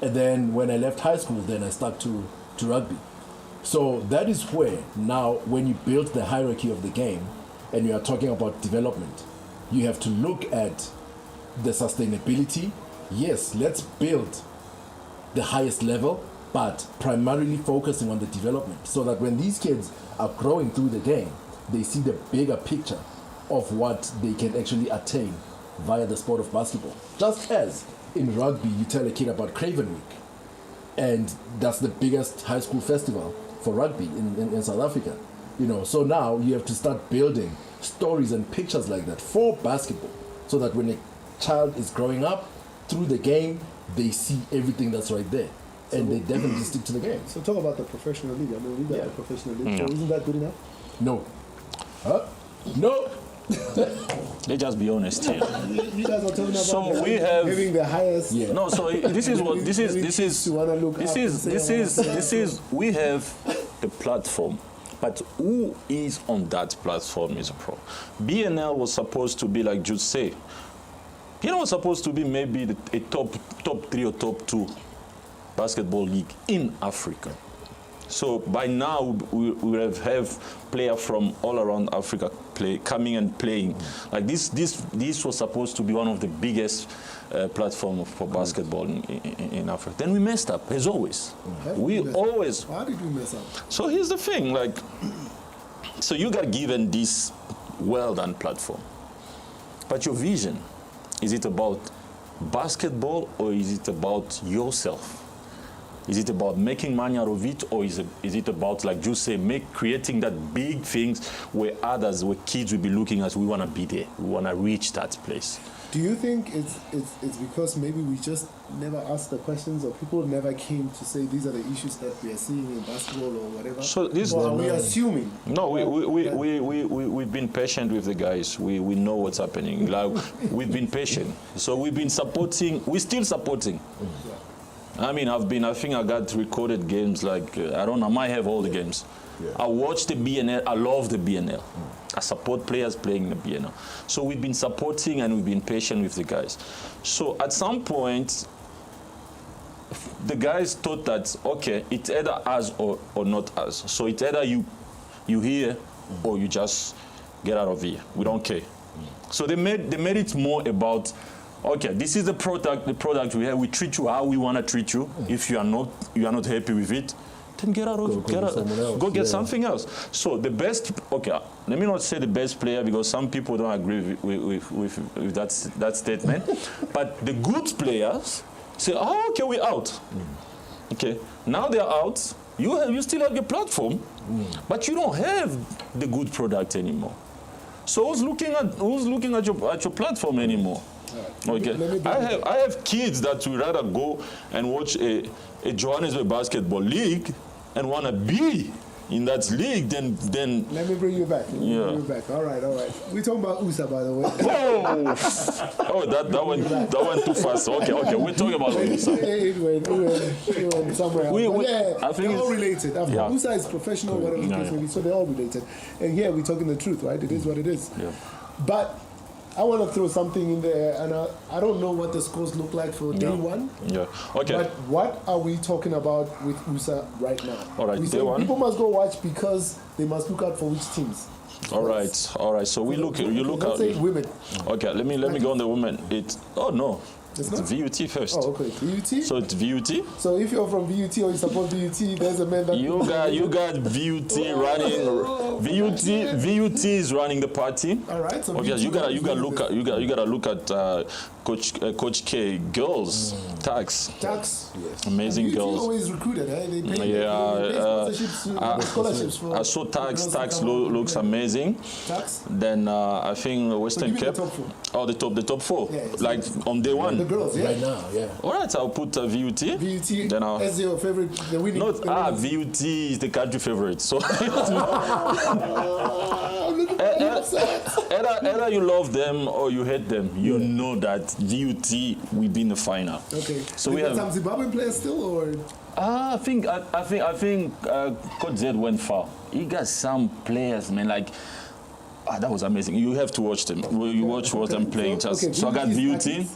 And then when I left high school, then I stuck to rugby. So that is where now, when you build the hierarchy of the game and you are talking about development, you have to look at the sustainability. Yes, let's build the highest level, but primarily focusing on the development, so that when these kids are growing through the game, they see the bigger picture of what they can actually attain via the sport of basketball. Just as in rugby, you tell a kid about Craven Week, and that's the biggest high school festival for rugby in South Africa. You know, so now you have to start building stories and pictures like that for basketball, so that when a child is growing up through the game, they see everything that's right there, and they definitely stick to the game. So talk about the professional league. I mean, we got the professional league. So isn't that good enough? No. Huh? No. Let's just be honest here. You guys are talking about So we have having the highest. Yeah. No, so this is what this is we have the platform, but who is on that platform is a pro. BNL was supposed to be, like Jude say, was supposed to be maybe a top 3 or top 2 basketball league in Africa. So by now we have players from all around Africa coming and playing. Like this was supposed to be one of the biggest platforms for basketball in Africa. Then we messed up, as always. Why did we mess up? So here's the thing, like, so you got given this well-done platform, but your vision, is it about basketball or is it about yourself? Is it about making money out of it, or is it about, like you say, creating that big things where kids will be looking at, we want to be there, we want to reach that place? Do you think it's because maybe we just never asked the questions, or people never came to say these are the issues that we are seeing in basketball or whatever? So or are we assuming? No, we've been patient with the guys. We know what's happening. Like, we've been patient. So we've been supporting. We're still supporting. Yeah. I mean, I think I got recorded games, like, I don't know, I might have all the games. Yeah. I watch the BNL, I love the BNL. I support players playing the BNL. So we've been supporting and we've been patient with the guys. So at some point, the guys thought that, okay, it's either us or not us. So it's either you here or you just get out of here. We don't care. So they made it more about, okay, this is the product we have. We treat you how we want to treat you. If you are not happy with it, then get out of go get something else. So the best, okay, let me not say the best player, because some people don't agree with that statement. But the good players Say, oh, okay, we're out. Okay, now they're out. You still have your platform, but you don't have the good product anymore. So who's looking at your platform anymore? Right. Okay, I have kids that would rather go and watch a Johannesburg basketball league and wanna be in that league, then let me bring you back. Bring you back. All right. We're talking about USA, by the way. That went too fast. Okay, we're talking about USA. It went somewhere else. I think they're all related. USA is professional, whatever the case may be, so they're all related. And here we're talking the truth, right? It is what it is. Yeah. But I want to throw something in there, and I don't know what the scores look like for day one. Yeah. Okay. But what are we talking about with USA right now? All right. Day one. People must go watch because they must look out for which teams. All right. So you look at. Let's say women. Okay. Let me go on the women. It's VUT first. Oh, okay. VUT. So it's VUT. So if you're from VUT or you support VUT, there's a man that you got VUT running. VUT is running the party. All right. So okay. You gotta look at Coach K girls. TUKS. Yes. Amazing girls. Always recruited. They pay scholarships for. I saw TUKS looks amazing. TUKS. Then I think Western Cape. The top four. Yeah, like on day one. The girls, right now, yeah. All right, I'll put VUT. VUT then as your favorite, the winning. VUT is the country favorite. So either you love them or you hate them. You know that VUT will be in the final. Okay. So we have some Zimbabwean players still, or? I think Coach Z went far. He got some players, man, like. That was amazing. You have to watch them. You watch them playing. So I got VUT.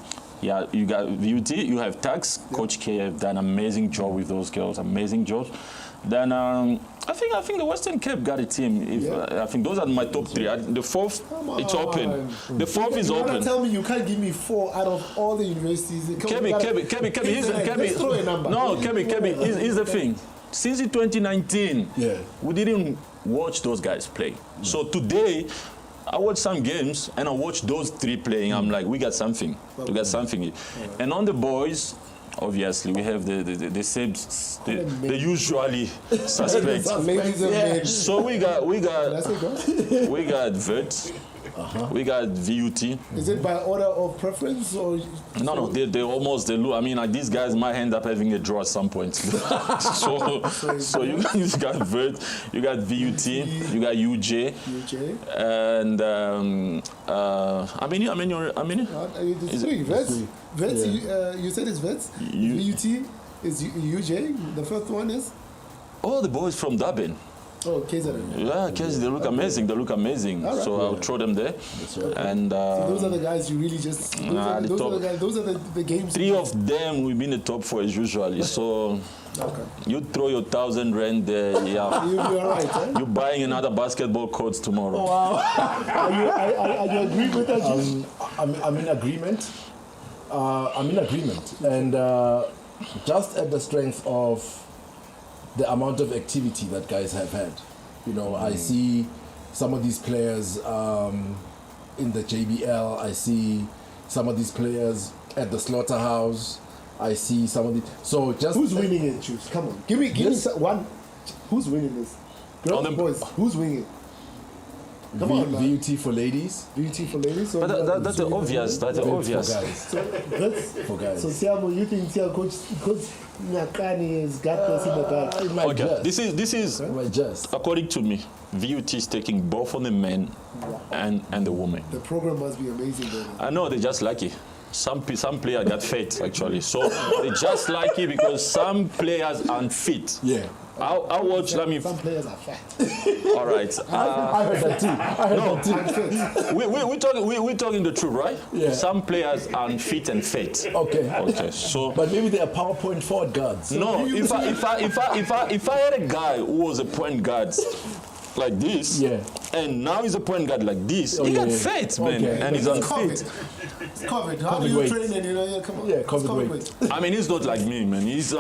Yeah, you got VUT. You have TUKS. Coach K have done an amazing job with those girls. Amazing job. Then I think the Western Cape got a team. I think those are my top three. The fourth, it's open. The fourth is open. You tell me you can't give me 4 out of all the universities. Cabby. Let's throw a number. No, Cabby. Here's the thing. Since 2019, we didn't watch those guys play. So today, I watch some games and I watch those 3 playing. I'm like, we got something. We got something. And on the boys, obviously, we have the same, the usually suspects. So we got VET. We got VUT. Is it by order of preference or? No. They look. I mean, like these guys might end up having a draw at some point. so you got VET, you got VUT, you got UJ, and It's 3 VET. You said it's VET. VUT is UJ. The first one is. All the boys from Durban. Oh, KZN. Yeah, KZN, they look amazing. Right. So I'll throw them there. Right. And so those are the guys you really just. Those are the games. 3 of them will be in the top 4 as usually. So you throw your 1,000 rand there. Yeah. You'll be all right. Huh? You're buying another basketball court tomorrow. Oh, wow. Are you agreeing with that? I'm in agreement. And just at the strength of the amount of activity that guys have had. I see some of these players in the JBL. I see some of these players at the Slaughterhouse. I see some of the. So just who's winning it? Choose. Come on, give me one. Who's winning this? Girls and boys. Who's winning? Come on, man. VUT for ladies. VUT for ladies. So but that's obvious. That's obvious. For guys. So Siamo, you think Coach Nyakani has got this in the bag? Okay. This is according to me. VUT is taking both on the men and the women. The program must be amazing, though. I know they're just lucky. Some player got fat actually, so they're just lucky because some players aren't fit. Yeah. I watch. Some players are fat. All right. I heard that too. We're talking the truth, right? Yeah. Some players aren't fit and fat. Okay. So. But maybe they are PowerPoint forward guards. No. If I had a guy who was a point guard like this, and now he's a point guard like this, he got fat, man, and he's unfit. COVID. How do you weight. train and come on. Yeah, It's COVID weight. I mean, he's not like me, man. These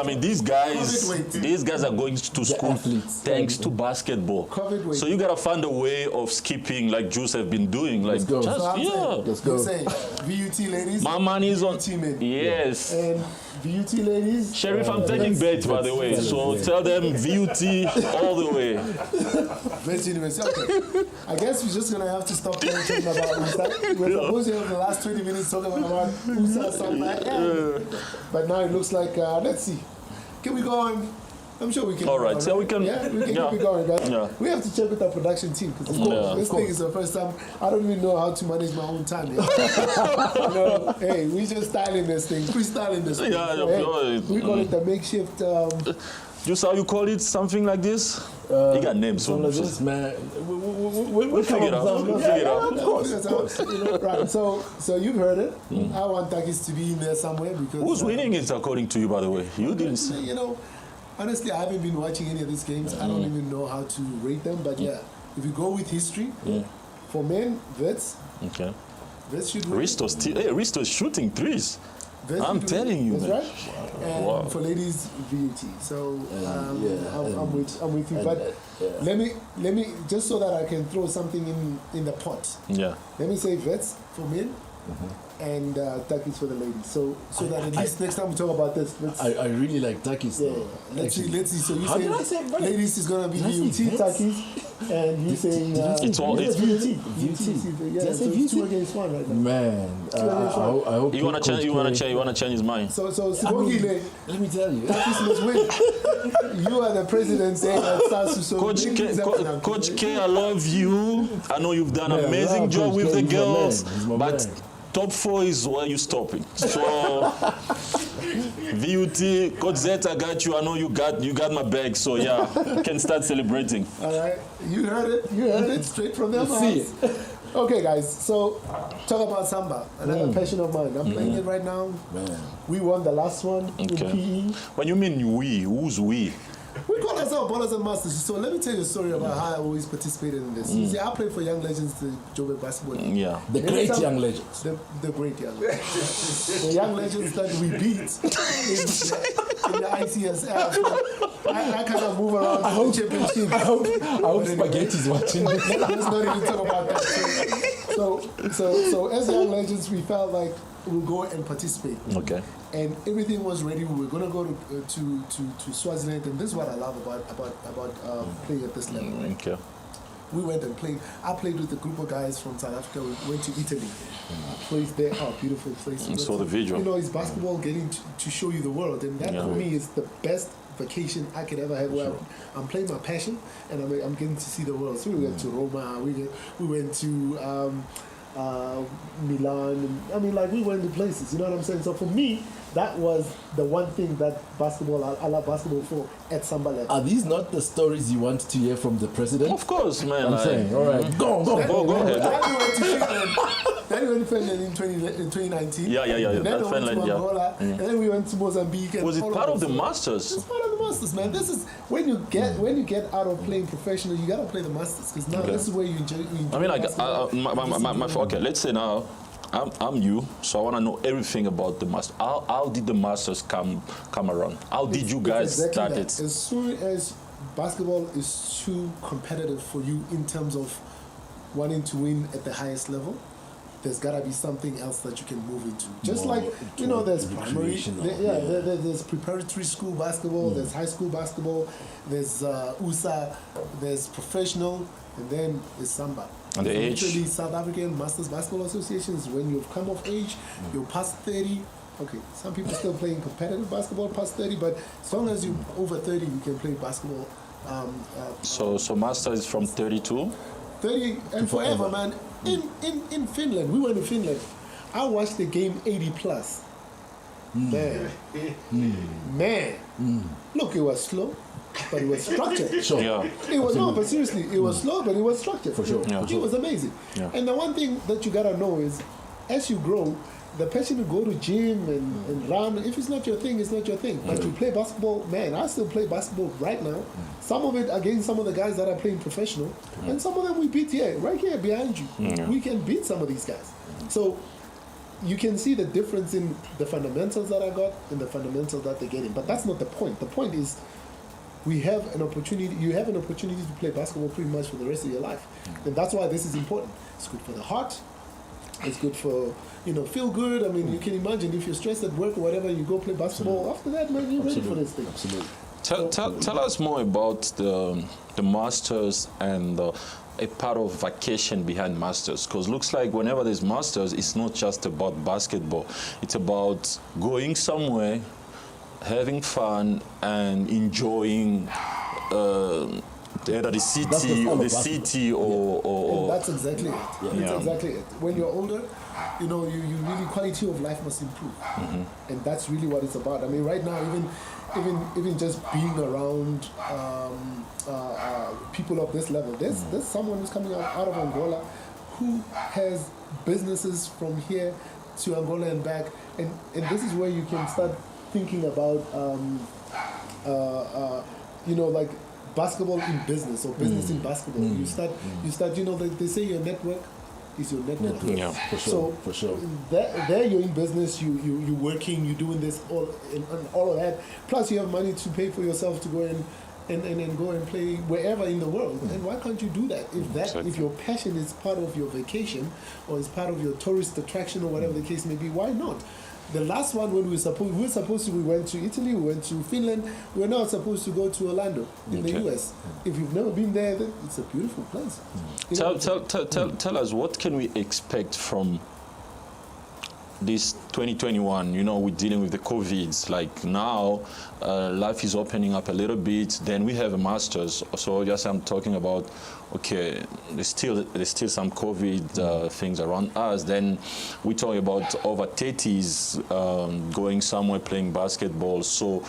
guys are going to school athletes. thanks to basketball. COVID weight. So you gotta find a way of skipping like Juice have been doing. Like, Let's go. just, So I'm yeah. saying, Let's go. you're saying VUT ladies. My money is on. VUT men. Yes. And VUT ladies. Sheriff, I'm taking bets, by the way. So tell them VUT all the way. Vets University. Okay. I guess we're just gonna have to stop talking about USA. We're supposed to have the last 20 minutes talking about USA, SAMBA, but now it looks like let's see. Can we go on? I'm sure we can. All right, so we can. Yeah, we can Yeah. keep it going, guys. Yeah. We have to check with our production team because this thing is the first time. I don't even know how to manage my own time. Hey, we just styling this thing, freestyling this thing. Yeah, So, we call it the makeshift. Just how you call it, something like this? You got names for Like it. this, man. We'll figure it out. We'll figure it out. Of course. Right. So you've heard it. I want Takis to be in there somewhere because Who's winning it according to you, by the way? You didn't say. Honestly, I haven't been watching any of these games. I don't even know how to rate them. But yeah, if you go with history, for men, Wits Okay. should win. Risto's shooting threes. Wits I'm should telling win. you, That's man. right. And Wow. for ladies, VUT. So I'm with you. But yeah. let me just so that I can throw something in the pot. Yeah. Let me say Vets for men and Takis for the ladies. So that at least next time we talk about this, I really like Takis. yeah, though. let's see. So you How did I say say it? ladies is gonna be Did I say VUT, Vets? Takis, and you saying It's all- it's- VUT. Did Yeah, I so say it's VUT? 2 against 1 right now. Man, I hope You wanna change? You wanna change his mind? So Sibongile, Let me tell you. Takis must win. You are the president saying that starts so Coach many K, things happen. Coach K, I love you. I know you've done an Yeah, amazing love job Coach with K, the he's my girls, man. He's my but man. top 4 is where you're stopping. So VUT, Coach Zeta got you. I know you got my bag. So yeah, you can start celebrating. All right, you heard it straight from their See mouths. Okay, guys. So talk about SAMBA, another passion of mine. I'm playing it right now. Man. We won the last one in Okay. PE. When you mean we, who's we? We call ourselves Ballers and Masters. So let me tell you a story about how I always participated in this. You see, I played for Young Legends, the Joburg basketball team. Yeah. The great young legends. The great Young Legends. The Young Legends that we beat in the ICSL. I kind of move around the championship. I hope Spaghetti's watching this. Let's not even talk about that. So as Young Legends, we felt like we'll go and participate. Okay. And everything was ready. We were gonna go to Swaziland, and this is what I love about playing at this level. Right? Okay. We went and played. I played with a group of guys from South Africa. We went to Italy. Played there. Oh, beautiful place. I saw the video. You know, it's basketball getting to show you the world, and that for me is the best vacation I could ever have. Where I'm playing my passion, and I'm getting to see the world. So we went to Roma. We went to Milan. And, I mean, like we went to places. You know what I'm saying? So for me, that was the one thing that basketball I love basketball for at SAMBA level. Are these not the stories you want to hear from the president? Of course, man. I'm saying, all right, go. Go ahead. Then we went to Finland. Then we went to Finland in 2019. Yeah. And then That's we went to Finland, yeah. Angola. And then we went to Mozambique. And Was it all part of the that. Masters? It's part of the Masters, man. This is when you get out of playing professional, you gotta play the Masters because now this is where you enjoy. I mean, like, basketball. okay, let's say now, I'm you, so I want to know everything about the Masters. How did the Masters come around? How did you guys Exactly start that. it? As soon as basketball is too competitive for you in terms of wanting to win at the highest level, there's gotta be something else that you can move into. Just More like there's primary, recreational, there's preparatory school basketball, there's high school basketball, there's USA, there's professional, and then there's SAMBA. And the age? Literally, South African Masters Basketball Association is when you've come of age, you're past 30. Okay, some people still playing competitive basketball past 30, but as long as you're over 30, you can play basketball. So Master is from 32? 30 and forever, man. In Finland, we went to Finland. I watched the game 80 plus. Man. Look, it was slow, but it was structured. Sure. Yeah. It was no, but seriously, it was slow, but it was structured. For sure. Yeah. It was amazing. Yeah. And the one thing that you gotta know is, as you grow, the passion to go to gym and run, if it's not your thing, it's not your thing. But you play basketball, man, I still play basketball right now. Some of it against some of the guys that are playing professional, and some of them we beat here, right here behind you. We can beat some of these guys. So you can see the difference in the fundamentals that I got and the fundamentals that they're getting. But that's not the point. The point is we have an opportunity. You have an opportunity to play basketball pretty much for the rest of your life, and that's why this is important. It's good for the heart. It's good for, feel good. I mean, you can imagine if you're stressed at work or whatever, you go play basketball. After that, man, you're ready for this thing. Absolutely. Tell us more about the Masters and a part of vacation behind Masters, because looks like whenever there's Masters, it's not just about basketball. It's about going somewhere, having fun, and enjoying either the city or and that's exactly it. Yeah. That's exactly it. When you're older, you really quality of life must improve, and that's really what it's about. I mean, right now, even just being around people of this level, there's someone who's coming out of Angola who has businesses from here to Angola and back, and this is where you can start thinking about like basketball in business or business in basketball. You start they say your network is your network. Yeah, for sure. There you're in business, you're working, you're doing this and all of that. Plus you have money to pay for yourself to go and go and play wherever in the world. And why can't you do that? If your passion is part of your vacation or is part of your tourist attraction or whatever the case may be, why not? The last one when we went to Italy, we went to Finland. We're now supposed to go to Orlando in the US. If you've never been there, then it's a beautiful place. Tell us, what can we expect from this 2021? We're dealing with the COVID. Like now, life is opening up a little bit. Then we have a Masters. So just I'm talking about, okay, there's still some COVID things around us. Then we talk about over 30s going somewhere playing basketball. So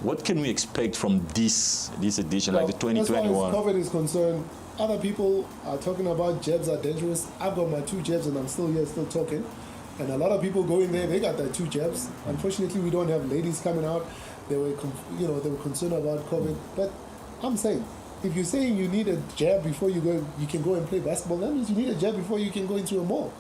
what can we expect from this edition, like the 2021? As far as COVID is concerned, other people are talking about jabs are dangerous. I've got my 2 jabs and I'm still here, still talking. And a lot of people go in there, they got their 2 jabs. Unfortunately, we don't have ladies coming out. They were concerned about COVID. But I'm saying, if you're saying you need a jab before you can go and play basketball, that means you need a jab before you can go into a mall.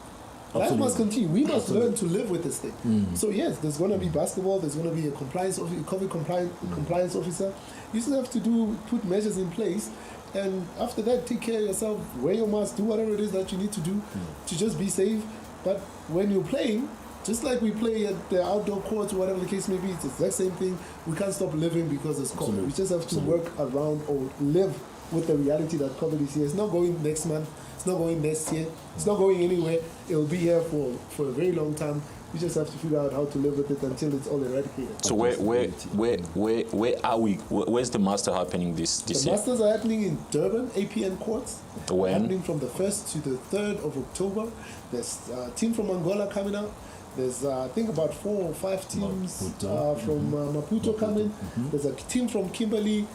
Life must continue. We must learn to live with this thing. So yes, there's going to be basketball. There's going to be a COVID compliance officer. You still have to put measures in place. And after that, take care of yourself. Wear your mask. Do whatever it is that you need to do to just be safe. But when you're playing, just like we play at the outdoor courts or whatever the case may be, it's the exact same thing. We can't stop living because it's COVID. We just have to work around or live with the reality that COVID is here. It's not going next month. It's not going next year. It's not going anywhere. It'll be here for a very long time. We just have to figure out how to live with it until it's all eradicated. So where are we? Where's the Master happening this year? The Masters are happening in Durban, APN courts. When? Happening from the 1st to the 3rd of October. There's a team from Angola coming out. There's I think about 4 or 5 teams from Maputo coming. There's a team from Kimberley,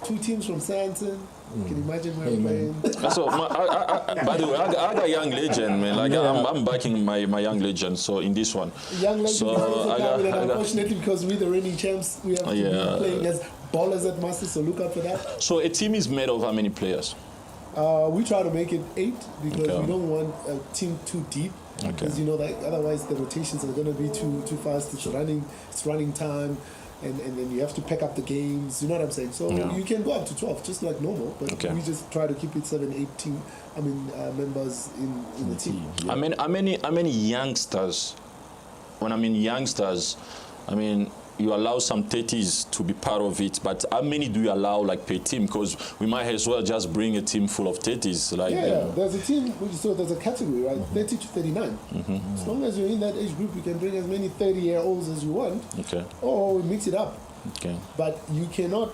2 teams from Santon. You can imagine where we're playing. So, by the way, I got a young legend, man. Like I'm backing my young legend. So in this one, young legend. Unfortunately, because we're the reigning champs, we have to be playing as ballers at Masters. So look out for that. So a team is made of how many players? We try to make it 8 because we don't want a team too deep. Because otherwise the rotations are going to be too fast. It's running time. And then you have to pack up the games, you know what I'm saying? So you can go up to 12, just like normal, but we just try to keep it 7, 8 members in the team. Yeah. How many youngsters? When I mean youngsters, I mean you allow some 30s to be part of it, but how many do you allow per team? Because we might as well just bring a team full of 30s. There's a team, so there's a category, right? 30 to 39. As long as you're in that age group, you can bring as many 30-year-olds as you want. Or mix it up. But you cannot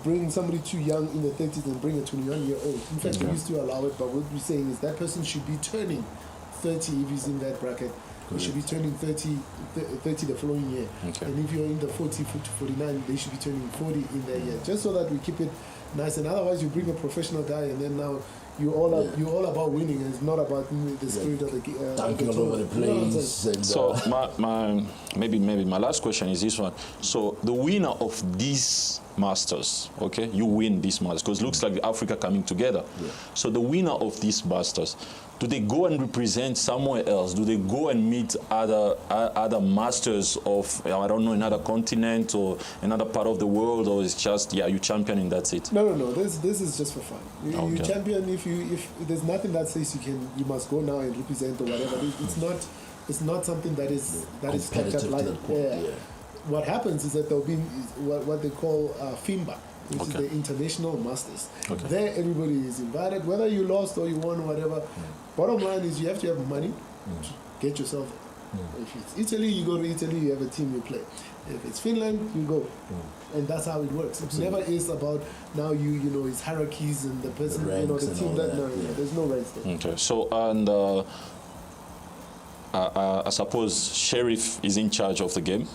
bring somebody too young in the 30s and bring a 21-year-old. In fact, we used to allow it, but what we're saying is that person should be turning 30 if he's in that bracket. You should be turning 30 the following year. And if you're in the 40 to 49, they should be turning 40 in that year. Just so that we keep it nice. And otherwise, you bring a professional guy, and then now you're all about winning, and it's not about the spirit of the game. Dunking all over the place. And, so maybe my last question is this one. So the winner of these Masters, okay, you win these Masters because it looks like Africa coming together. Yeah. So the winner of these Masters, do they go and represent somewhere else? Do they go and meet other masters of, I don't know, another continent or another part of the world, or it's just, you champion and that's it? No. This is just for fun. You champion if there's nothing that says you must go now and represent or whatever. It's not something that is structured like What happens is that there'll be what they call FIMBA, which is the International Masters. Okay. There, everybody is invited, whether you lost or you won or whatever. Bottom line is you have to have money to get yourself there. If it's Italy, you go to Italy, you have a team you play. If it's Finland, you go. And that's how it works. It never is about now it's hierarchies and the person, the team that, there's no ranks there. Okay, so, and I suppose Sheriff is in charge of the game.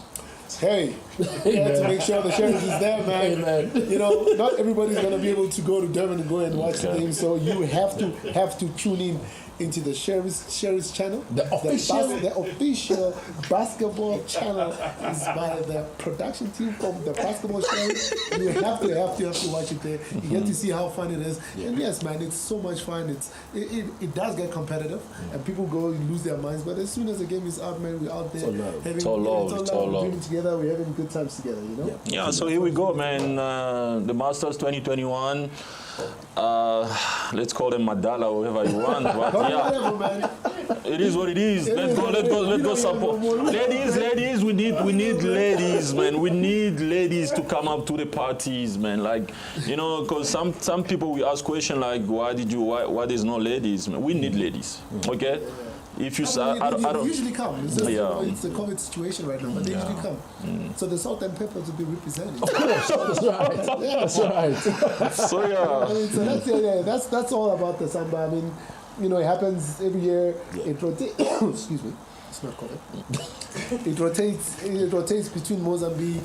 Hey, you have to make sure the sheriff is there, man. Hey, not everybody's gonna be able to go to Durban and go and watch the game, so you have to tune in into the sheriff's channel. The official basketball channel is by the production team from the basketball sheriff. You have to watch it there. You get to see how fun it is. And yes, man, it's so much fun. It does get competitive, and people go and lose their minds. But as soon as the game is out, man, we're out there it's all love. Doing together, we're having good times together. Yeah. So here we go, man. The Masters 2021. Let's call them Madala or whatever you want, but it is what it is. Let's go support. Ladies, we need ladies, man. We need ladies to come up to the parties, man. Like, because some people we ask questions like, why there's no ladies? Man, we need ladies, okay? If you they usually come. It's the COVID situation right now, but they usually come. So the salt and pepper to be represented. Of course, that's right. That's right. So that's all about the samba. I mean, it happens every year. It rotates. Excuse me, it's not COVID. It rotates between Mozambique,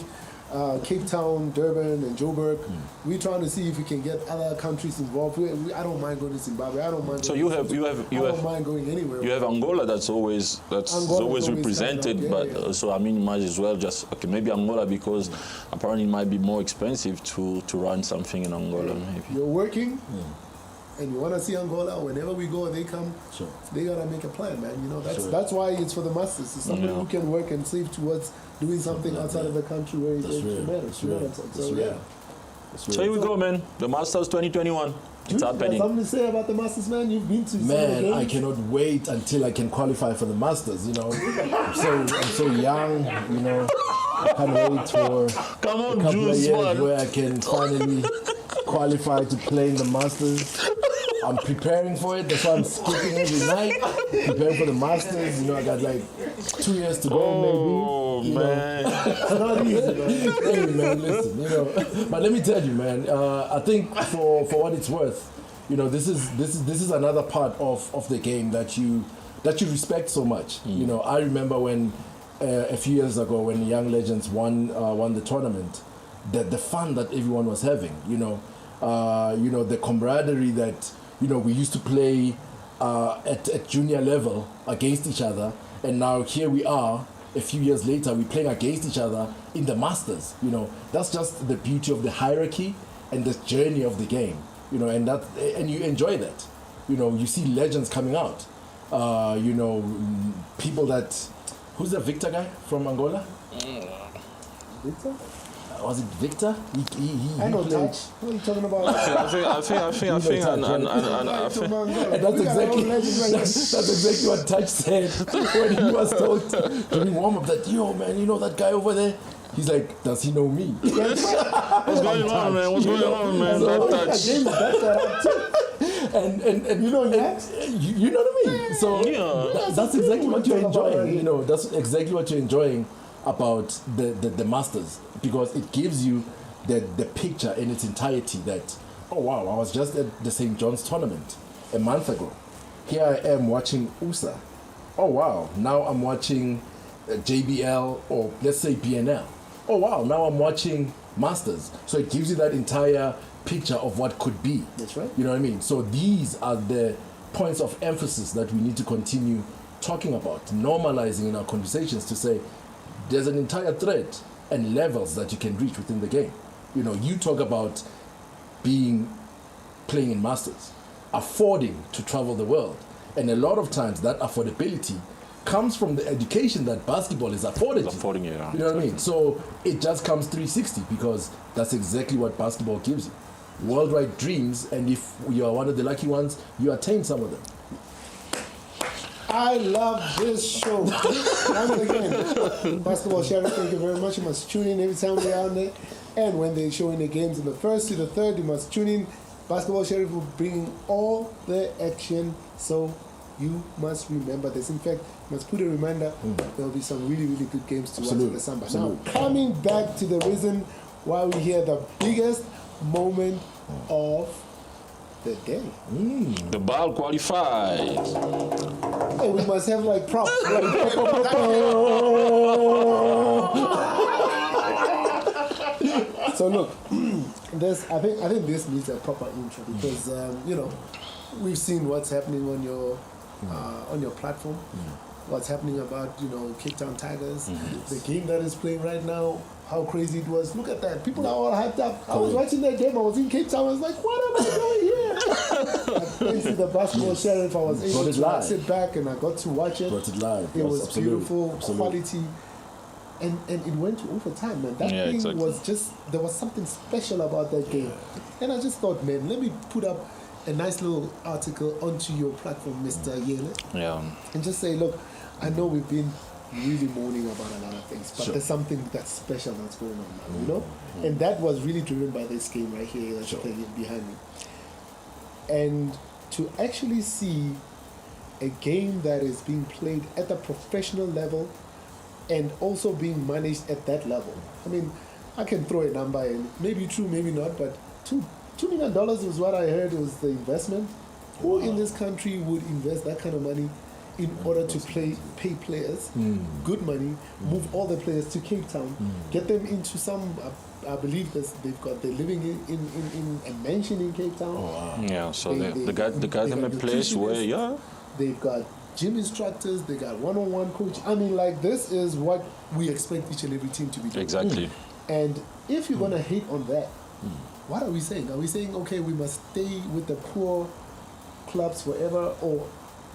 Cape Town, Durban, and Joburg. We're trying to see if we can get other countries involved. I don't mind going to Zimbabwe. I don't mind. So I don't mind going anywhere. You have Angola that's always represented, but so I mean, you might as well just maybe Angola because apparently it might be more expensive to run something in Angola. Maybe you're working. And you want to see Angola, whenever we go, they come, they got to make a plan, man. That's why it's for the masters. It's somebody who can work and save towards doing something outside of the country where it matters. So here we go, man. The Masters 2021. It's happening. Something to say about the Masters, man? You've been to Man, I cannot wait until I can qualify for the Masters, I'm so young, I can't wait for Come on, a couple Juice, of years where I can finally qualify to play in the Masters. I'm preparing for it. That's why I'm skipping every night, preparing for the Masters. I got like 2 years to go, maybe. Man. It's not easy, man. Hey, man, listen, But let me tell you, man. I think for what it's worth, this is another part of the game that you respect so much. I remember when a few years ago when Young Legends won the tournament, the fun that everyone was having. The camaraderie that we used to play at junior level against each other, and now here we are a few years later we're playing against each other in the Masters. That's just the beauty of the hierarchy and the journey of the game. And you enjoy that. You see legends coming out. People that who's the Victor guy from Angola? Victor? Was it Victor? I know Touch. What are you talking about? I think, and that's exactly what Touch said when he was told during warm up that man, that guy over there. He's like, does he know me? What's going on, man? What's going on, man? Touch. And you know what I mean. So that's exactly what you're enjoying. That's exactly what you're enjoying about the Masters, because it gives you the picture in its entirety that, oh wow, I was just at the St. John's tournament a month ago. Here I am watching USA. Oh wow, now I'm watching JBL or let's say BNL. oh wow, now I'm watching Masters. So it gives you that entire picture of what could be. That's right. You know what I mean? So these are the points of emphasis that we need to continue talking about, normalizing in our conversations to say there's an entire thread and levels that you can reach within the game. You know, you talk about playing in Masters, affording to travel the world. And a lot of times that affordability comes from the education that basketball is afforded you. Affording, yeah. You know what I mean? So it just comes 360 because that's exactly what basketball gives you. Worldwide dreams, and if you are one of the lucky ones, you attain some of them. I love this show. Once again, Basketball Sheriff, thank you very much. You must tune in every time we're on there. And when they're showing the games in the first to the third, you must tune in. Basketball Sheriff will bring all the action. So you must remember this. In fact, you must put a reminder. There will be some really, really good games to watch in the SAMBA. Now, coming back to the reason why we hear the biggest moment of the day. The BAL qualified. Hey, we must have like props. So look, I think this needs a proper intro because we've seen what's happening on your platform, what's happening about Cape Town Tigers, the game that is playing right now. How crazy it was. Look at that. People are all hyped up. I was watching that game. I was in Cape Town. I was like, what am I doing here? Thanks to the Basketball Sheriff, I was able to sit back and I got to watch it. Brought it live. It was beautiful, absolutely. quality. And it went to overtime, man. That thing was just, there was something special about that game. And I just thought, man, let me put up a nice little article onto your platform, Mr. Yele. Yeah. And just say, look, I know we've been really moaning about a lot of things, but there's something that's special that's going on now, And that was really driven by this game right here that's playing behind me. And to actually see a game that is being played at the professional level and also being managed at that level. I mean, I can throw a number in, maybe true, maybe not, but $2 million was what I heard was the investment. Who in this country would invest that kind of money in order to pay players good money, move all the players to Cape Town, get them into some, I believe they're living in a mansion in Cape Town. Oh, wow. Yeah, so they got them a place where, they've got gym instructors, they got one-on-one coach. I mean, like, this is what we expect each and every team to be doing. Exactly. And if you're going to hate on that, what are we saying? Are we saying, okay, we must stay with the poor clubs forever, or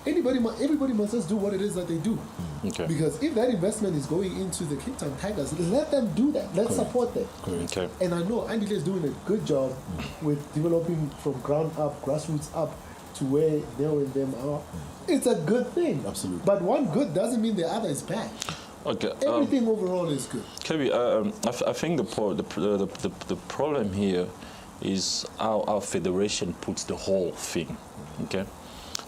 everybody must just do what it is that they do? Okay. Because if that investment is going into the Cape Town Tigers, let them do that. Let's support them. Okay. And I know Andy is doing a good job with developing from ground up, grassroots up, to where Neo and them are. It's a good thing. Absolutely. But one good doesn't mean the other is bad. Okay. Everything overall is good. Cabby, I think the problem here is how our federation puts the whole thing. Okay.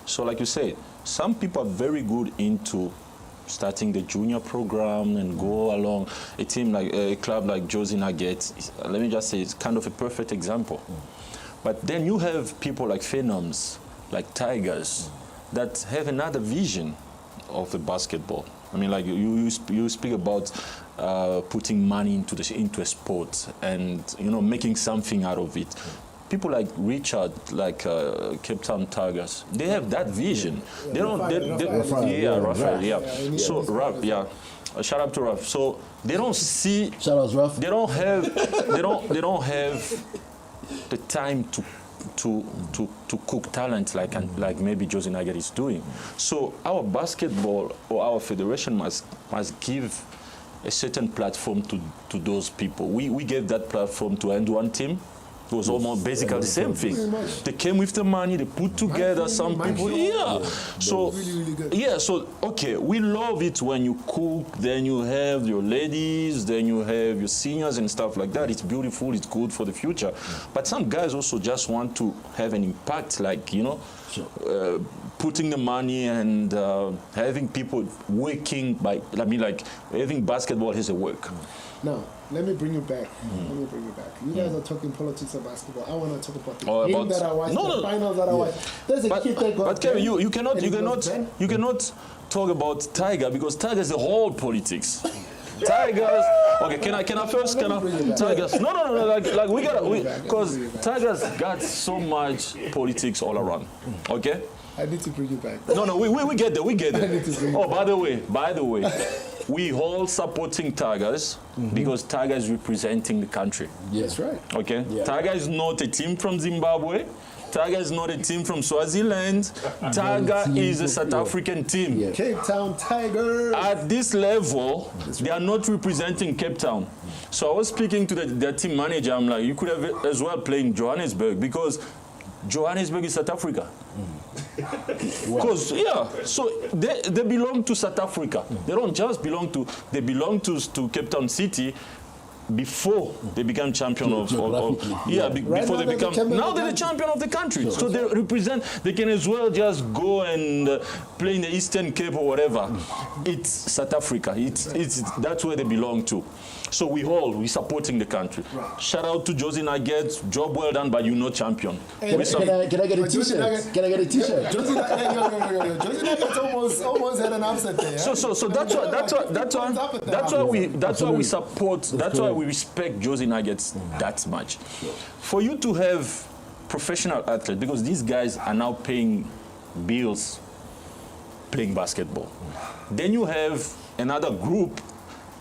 So, like you said, some people are very good into starting the junior program and go along. A team like a club like Jozi Nuggets, let me just say, it's kind of a perfect example. But then you have people like Phenoms, like Tigers, that have another vision of the basketball. I mean, like you speak about putting money into a sport and making something out of it. People like Richard, like Cape Town Tigers, they have that vision. They don't. Raphael. Yeah. So Raph, yeah. Shout out to Raph. So they don't see. Shout out Raph. They don't have. They don't have the time to cook talent like maybe Jozi Nuggets is doing. So our basketball or our federation must give a certain platform to those people. We gave that platform to N1 team. It was almost basically the same thing. They came with the money, they put together some people. So, really good. So, okay, we love it when you cook, then you have your ladies, then you have your seniors and stuff like that. It's beautiful, it's good for the future. But some guys also just want to have an impact, like, putting the money and having people working like having basketball as a work. Now, let me bring you back. You guys are talking politics of basketball. I want to talk about the game that I watched, the finals that I watched. There's a kid that got But Kevin, you cannot talk about Tiger because Tiger is the whole politics. Tigers. Okay, can I first? Tigers. No. Like we gotta, because Tigers got so much politics all around. Okay. I need to bring you back. No, we get there. We get there. I need to bring Oh, by the way, we all supporting Tigers because Tigers representing the country. That's right. Okay. Yeah. Tiger is not a team from Zimbabwe. Tiger is not a team from Swaziland. Tiger is a South African team. Yeah. Cape Town Tigers. At this level, they are not representing Cape Town. So I was speaking to their team manager. I'm like, you could have as well played in Johannesburg because Johannesburg is South Africa. Because so they belong to South Africa. They don't just belong to. They belong to Cape Town City. Before they become champion before they become, now they're the champion of the country. So they represent, they can as well just go and play in the Eastern Cape or whatever. It's South Africa. That's where they belong to. So we supporting the country. Shout out to Jozi Nuggets, job well done, but you're not champion. Can I get a t-shirt? Can I get a t-shirt? Jozi Nuggets almost had an upset there. So that's why we support. That's why we respect Jozi Nuggets that much. For you to have professional athletes, because these guys are now paying bills playing basketball. Then you have another group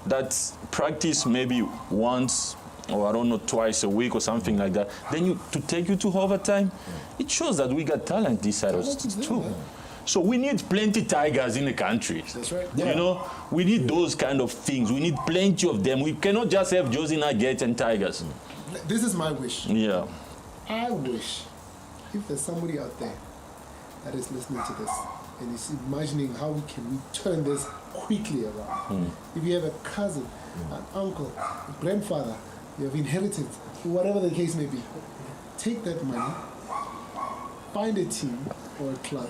that practice maybe once or I don't know, twice a week or something like that. Then to take you to overtime, it shows that we got talent this side of too. So we need plenty Tigers in the country. That's right. Yeah. You know, we need those kind of things. We need plenty of them. We cannot just have Jozi Nuggets and Tigers. This is my wish. Yeah. I wish if there's somebody out there that is listening to this and is imagining how we turn this quickly around. If you have a cousin, an uncle, a grandfather, you have inherited, whatever the case may be, take that money, find a team or a club,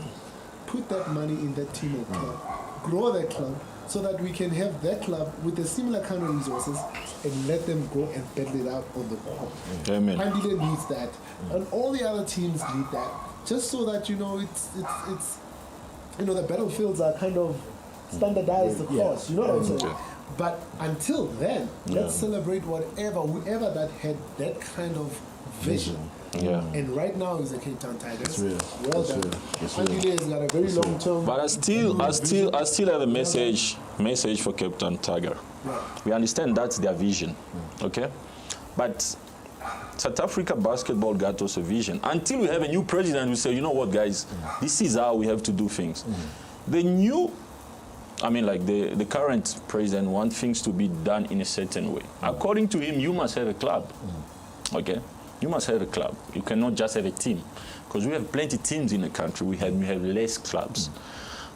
put that money in that team or club, grow that club so that we can have that club with a similar kind of resources and let them go and battle it out on the court. Amen. Andile needs that, and all the other teams need that, just so that it's the battlefields are kind of standardized across. You know what I'm saying? But until then, let's celebrate whoever that had that kind of vision. Yeah. And right now is the Cape Town Tigers. That's real. Well done. Andile has got a very long term. But I still have a message for Cape Town Tiger. Right. We understand that's their vision, okay? But South Africa basketball got us a vision. Until we have a new president who say, you know what, guys, this is how we have to do things. The current president wants things to be done in a certain way. According to him, you must have a club, okay? You must have a club. You cannot just have a team. Because we have plenty of teams in the country. We have less clubs.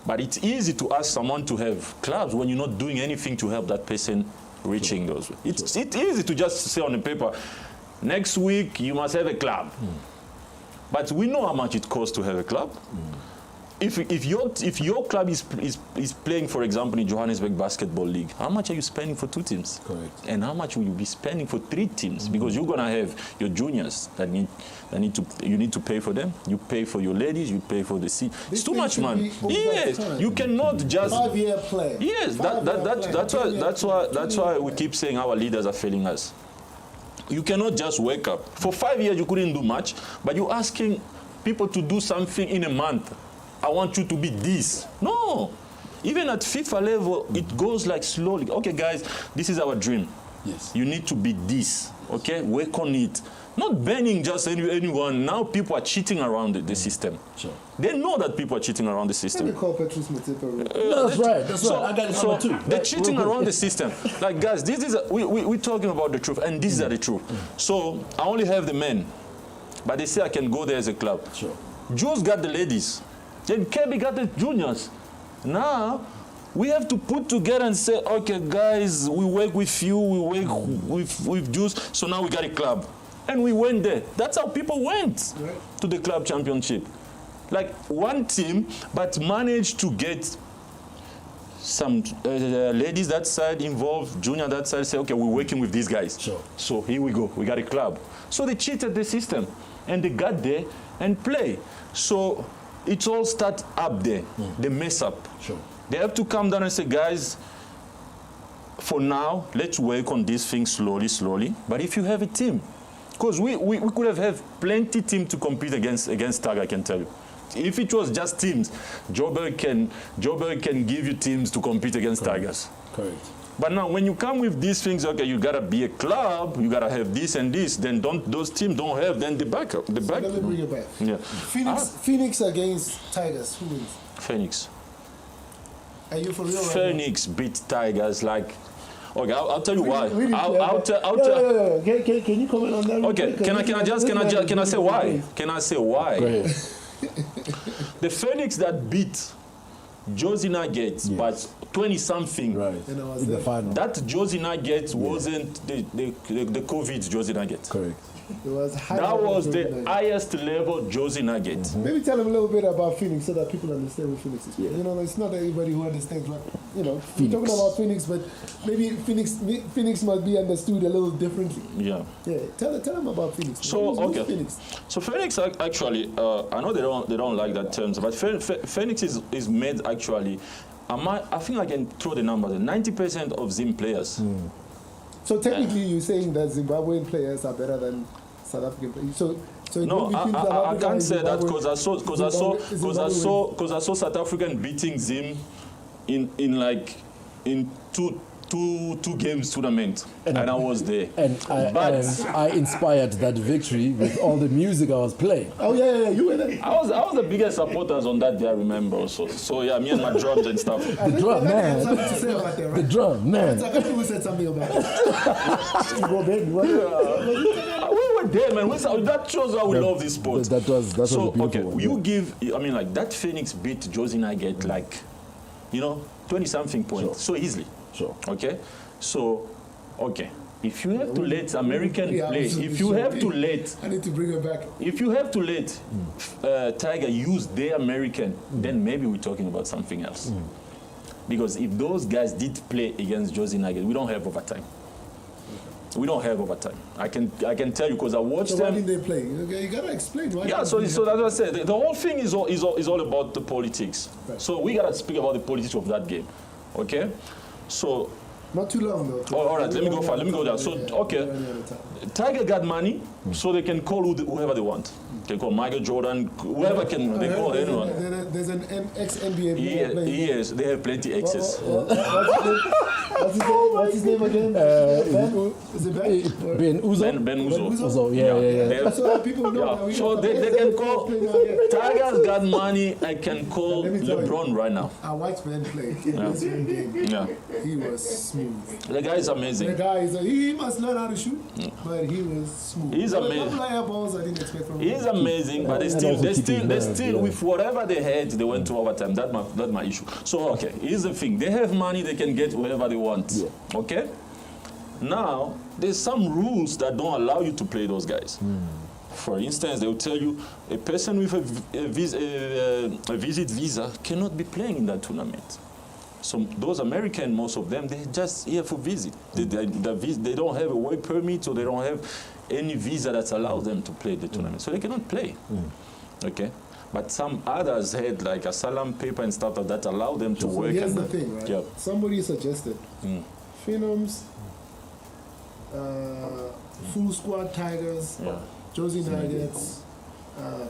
But it's easy to ask someone to have clubs when you're not doing anything to help that person reaching those. It's easy to just say on the paper, next week you must have a club. But we know how much it costs to have a club. If your club is playing, for example, in Johannesburg Basketball League, how much are you spending for 2 teams? Correct. And how much will you be spending for 3 teams? Because you're gonna have your juniors you need to pay for them. You pay for your ladies. You pay for the seat. It's too much money. Yes, you cannot just 5-year plan. Yes, that's why we keep saying our leaders are failing us. You cannot just wake up. For 5 years you couldn't do much, but you're asking people to do something in a month. I want you to be this. No. Even at FIFA level, it goes like slowly. Okay, guys, this is our dream. Yes. You need to be this. Okay? Work on it. Not banning just anyone. Now people are cheating around the system. Sure. They know that people are cheating around the system. Let me call Petrus Mutipa. That's right. That's right. I got it number 2. They're cheating around the system. Like, guys, this is we're talking about the truth, and these are the truth. So I only have the men, but they say I can go there as a club. Sure. Jules got the ladies. Then Cabby got the juniors. Now, we have to put together and say, okay, guys, we work with you, we work with Juice, so now we got a club. And we went there. That's how people went to the club championship. Like one team, but managed to get some ladies that side involved, junior that side, say, okay, we're working with these guys. Sure. So here we go, we got a club. So they cheated the system, and they got there and play. So it's all start up there, they mess up. Sure. They have to come down and say, guys, for now, let's work on these things slowly. But if you have a team, because we could have plenty team to compete against Tiger, I can tell you. If it was just teams, Joburg can give you teams to compete against Tigers. Correct. But now, when you come with these things, okay, you gotta be a club, you gotta have this and this. Then those teams don't have then the backup. The back. Let me bring it back. Yeah. Phoenix against Tigers. Who wins? Phoenix. Are you for real? Phoenix beat Tigers like. Okay, I'll tell you why. Really I'll tell. Can you comment on that? Okay, can I say why? Can I say why? Go ahead. The Phoenix that beat Jozi Nuggets, but 20-something. Right. In the final. That Jozi Nuggets wasn't the COVID Jozi Nuggets. Correct. It was That was the highest level Jozi Nuggets. Maybe tell them a little bit about Phoenix so that people understand what Phoenix is. You know, it's not everybody who understands what, you know, we're talking about Phoenix, but maybe Phoenix must be understood a little differently. Yeah. Yeah. Tell them about Phoenix. So, Who's okay. Phoenix? So Phoenix actually, I know they don't like that term, but Phoenix is made actually, I think I can throw the numbers, 90% of Zim players. So technically you're saying that Zimbabwean players are better than South African players. So no, I can't say that because I saw South African beating Zim in two games tournament, and I was there. And I inspired that victory with all the music I was playing. Oh yeah, you were there. I was the biggest supporters on that day, I remember also. So yeah, me and my drums and stuff. The drum, man. Something to say about that, right? The drum, man. I think we said something about that. We were there, man. That shows how we love this sport. That was a beautiful one. You give, I mean, like that Phoenix beat Jozi Nuggets like, 20-something points so easily. Sure. Okay, so if you have to let American play, if you have to let, I need to bring her back. If you have to let Tiger use their American, then maybe we're talking about something else. Because if those guys did play against Jozi Nuggets, we don't have overtime. We don't have overtime. I can tell you because I watched them. So why did they play? You gotta explain why. Yeah, so that's what I said. The whole thing is all about the politics. Right. So we gotta speak about the politics of that game. Okay, so. Not too long though. All right, let me go there. So Tiger got money, so they can call whoever they want. They can call Michael Jordan, whoever they call anyone. There's an ex-NBA player playing. Yes, they have plenty exes. What's his name again? Is it Ben? Ben Uzo. Ben Uzo. Uzo, yeah. So people know. So they can call. Tiger's got money. I can call LeBron right now. I watched Ben play in this game. Yeah. He was smooth. The guy is amazing. The guy is he must learn how to shoot, but he was smooth. He's amazing. Balls I didn't expect from him. He's amazing, but they still with whatever they had, they went to overtime. That's my issue. So here's the thing: they have money, they can get whoever they want. Yeah. Okay. Now there's some rules that don't allow you to play those guys. For instance, they will tell you a person with a visit visa cannot be playing in that tournament. So those Americans, most of them, they're just here for visit. They don't have a work permit, or they don't have any visa that allows them to play the tournament. So they cannot play. Okay? But some others had like asylum paper and stuff that allow them to work. Here's the thing, right? Yeah. Somebody suggested Phenoms, Full Squad Tigers, Jozi Nuggets,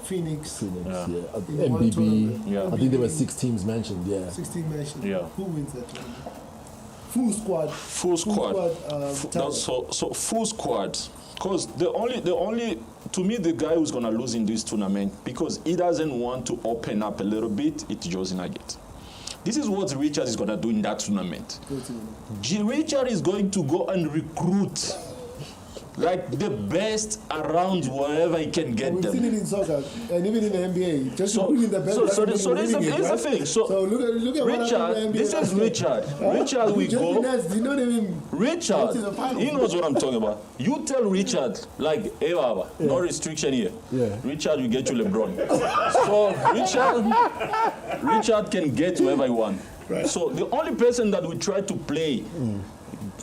Phoenix. MBB. Yeah. I think there were 6 teams mentioned. 16 mentioned. Yeah. Who wins that tournament? Full squad. Full squad. So full squad. Because the only to me the guy who's gonna lose in this tournament because he doesn't want to open up a little bit, it's Jozi Nuggets. This is what Richard is gonna do in that tournament. Richard is going to go and recruit like the best around wherever he can get them. We've seen it in soccer and even in the NBA. Just recruiting the best. So here's the thing. So look at Richard, this is Richard. Richard, we go. Richard, he knows what I'm talking about. You tell Richard, like, hey, Baba, no restriction here. Yeah. Richard, you get you LeBron. So Richard can get whoever he wants. Right. So the only person that we try to play.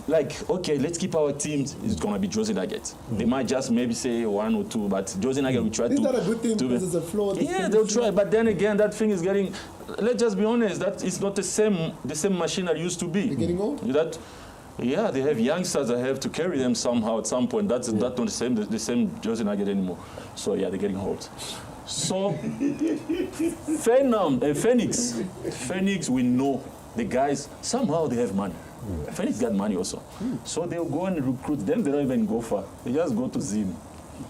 Like, okay, let's keep our teams. It's gonna be Jozi Nuggets. They might just maybe say 1 or 2, but Jozi Nuggets will try to. Is that a good thing because it's a flaw? Yeah, they'll try, but then again, that thing is getting. Let's just be honest. That is not the same machine that used to be. They're getting old. Yeah, they have youngsters that have to carry them somehow at some point. That's not the same Jozi Nugget anymore. So yeah, they're getting old. So Phoenix, we know the guys, somehow they have money. Phoenix got money also. So they'll go and recruit them. They don't even go far. They just go to Zim.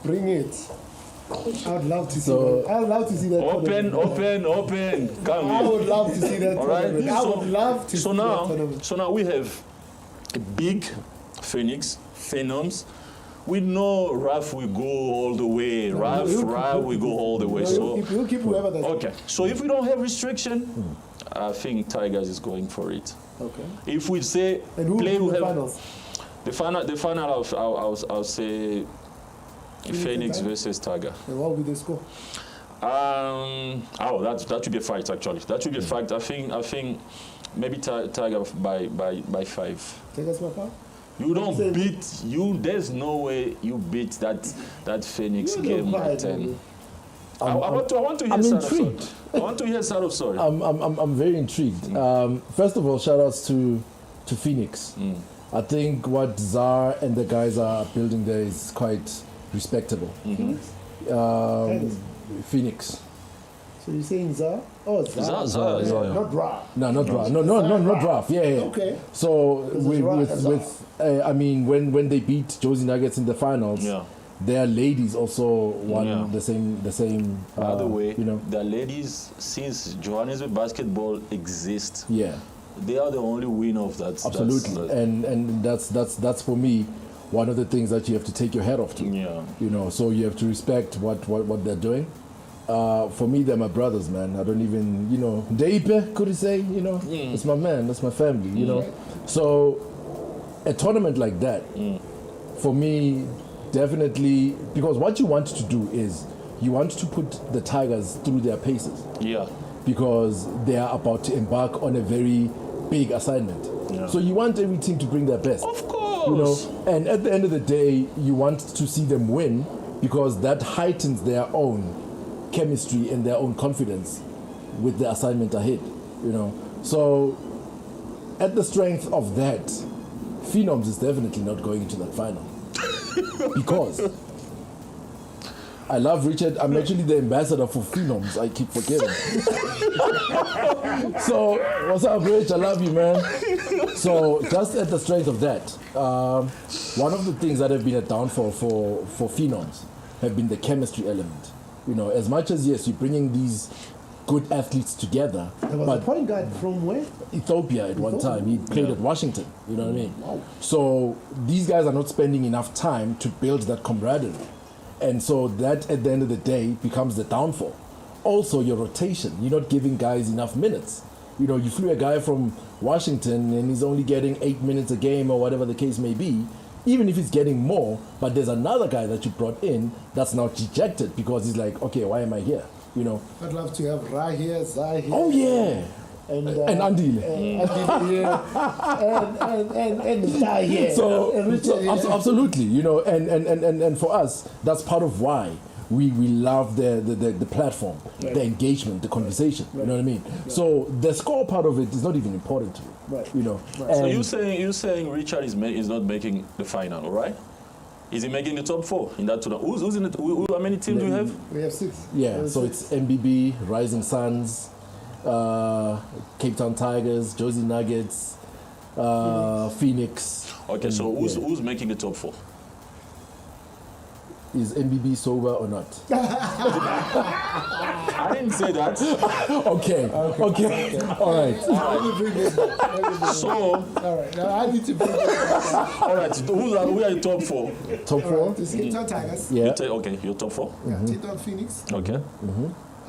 Bring it. I'd love to see that. I'd love to see that. Open. Come I here. would love to see that. All right. I would love to see that. So now we have a big Phoenix, Phenoms. We know Raf will go all the way. Raf will go all the way. So we'll keep whoever that. okay. So if we don't have restriction, I think Tigers is going for it. Okay. If we say And who play, will we the have finals? the final. I'll say Phoenix versus Tiger. And what will be the score? That should be a fight actually. That should be a fight. I think maybe Tiger by 5. Take us by 5? You don't beat you. There's no way you beat that Phoenix game by 10. I want to hear I'm Sad of intrigued. Sorry. I want to hear Sad of Sorry. I'm very intrigued. First of all, shout outs to Phoenix. I think what Zar and the guys are building there is quite respectable. Phoenix. So you're saying Zar? Oh, Zar. Zar, yeah. Not Ra. No, not Raf. Not Raf. Yeah. Okay. So when they beat Jozi Nuggets in the finals, Yeah. their ladies also won the same. By the way, you know. the ladies, since Johannesburg basketball exists, Yeah. they are the only winner of that. Absolutely, and that's for me one of the things that you have to take your head off to. Yeah. You know, so you have to respect what they're doing. For me, they're my brothers, man. I don't even, Deipe, could you say, it's my man, that's my family, you know. So a tournament like that, for me, definitely, because what you want to do is you want to put the Tigers through their paces. Yeah. Because they are about to embark on a very big assignment. Yeah. So you want every team to bring their best. Of course. And at the end of the day, you want to see them win because that heightens their own chemistry and their own confidence with the assignment ahead. So at the strength of that, Phenoms is definitely not going into that final. Because I love Richard. I'm actually the ambassador for Phenoms. I keep forgetting. So, what's up, Rich? I love you, man. So, just at the strength of that, one of the things that have been a downfall for Phenoms have been the chemistry element. As much as, yes, you're bringing these good athletes together. There was a point guard from where? Ethiopia at one time. He played at Washington. You know what I mean? Wow. So, these guys are not spending enough time to build that camaraderie. And so that, at the end of the day, becomes the downfall. Also, your rotation. You're not giving guys enough minutes. You flew a guy from Washington and he's only getting 8 minutes a game or whatever the case may be, even if he's getting more, but there's another guy that you brought in that's now dejected because he's like, okay, why am I here? I'd love to have Ra here, Zai here. Oh, yeah. And Andile. And Zai here. So, and Richard here. absolutely, and for us, that's part of why we love the platform, the engagement, the conversation. You know what I mean? So the score part of it is not even important to me. Right. So you're saying Richard is not making the final, right? Is he making the top 4 in that tournament? Who's in it? How many teams do you have? We have 6. Yeah, so it's MBB, Rising Suns, Cape Town Tigers, Jozi Nuggets, Phoenix. Okay, so who's making the top 4? Is MBB sober or not? I didn't say that. Okay. All right. Let me bring this back. So, All right. Now I need to bring this back. all right, who are your top 4? Top 4? Right, the Cape Town Tigers. Yeah. Okay, your top 4. Yeah, Cape Town Phoenix. Okay.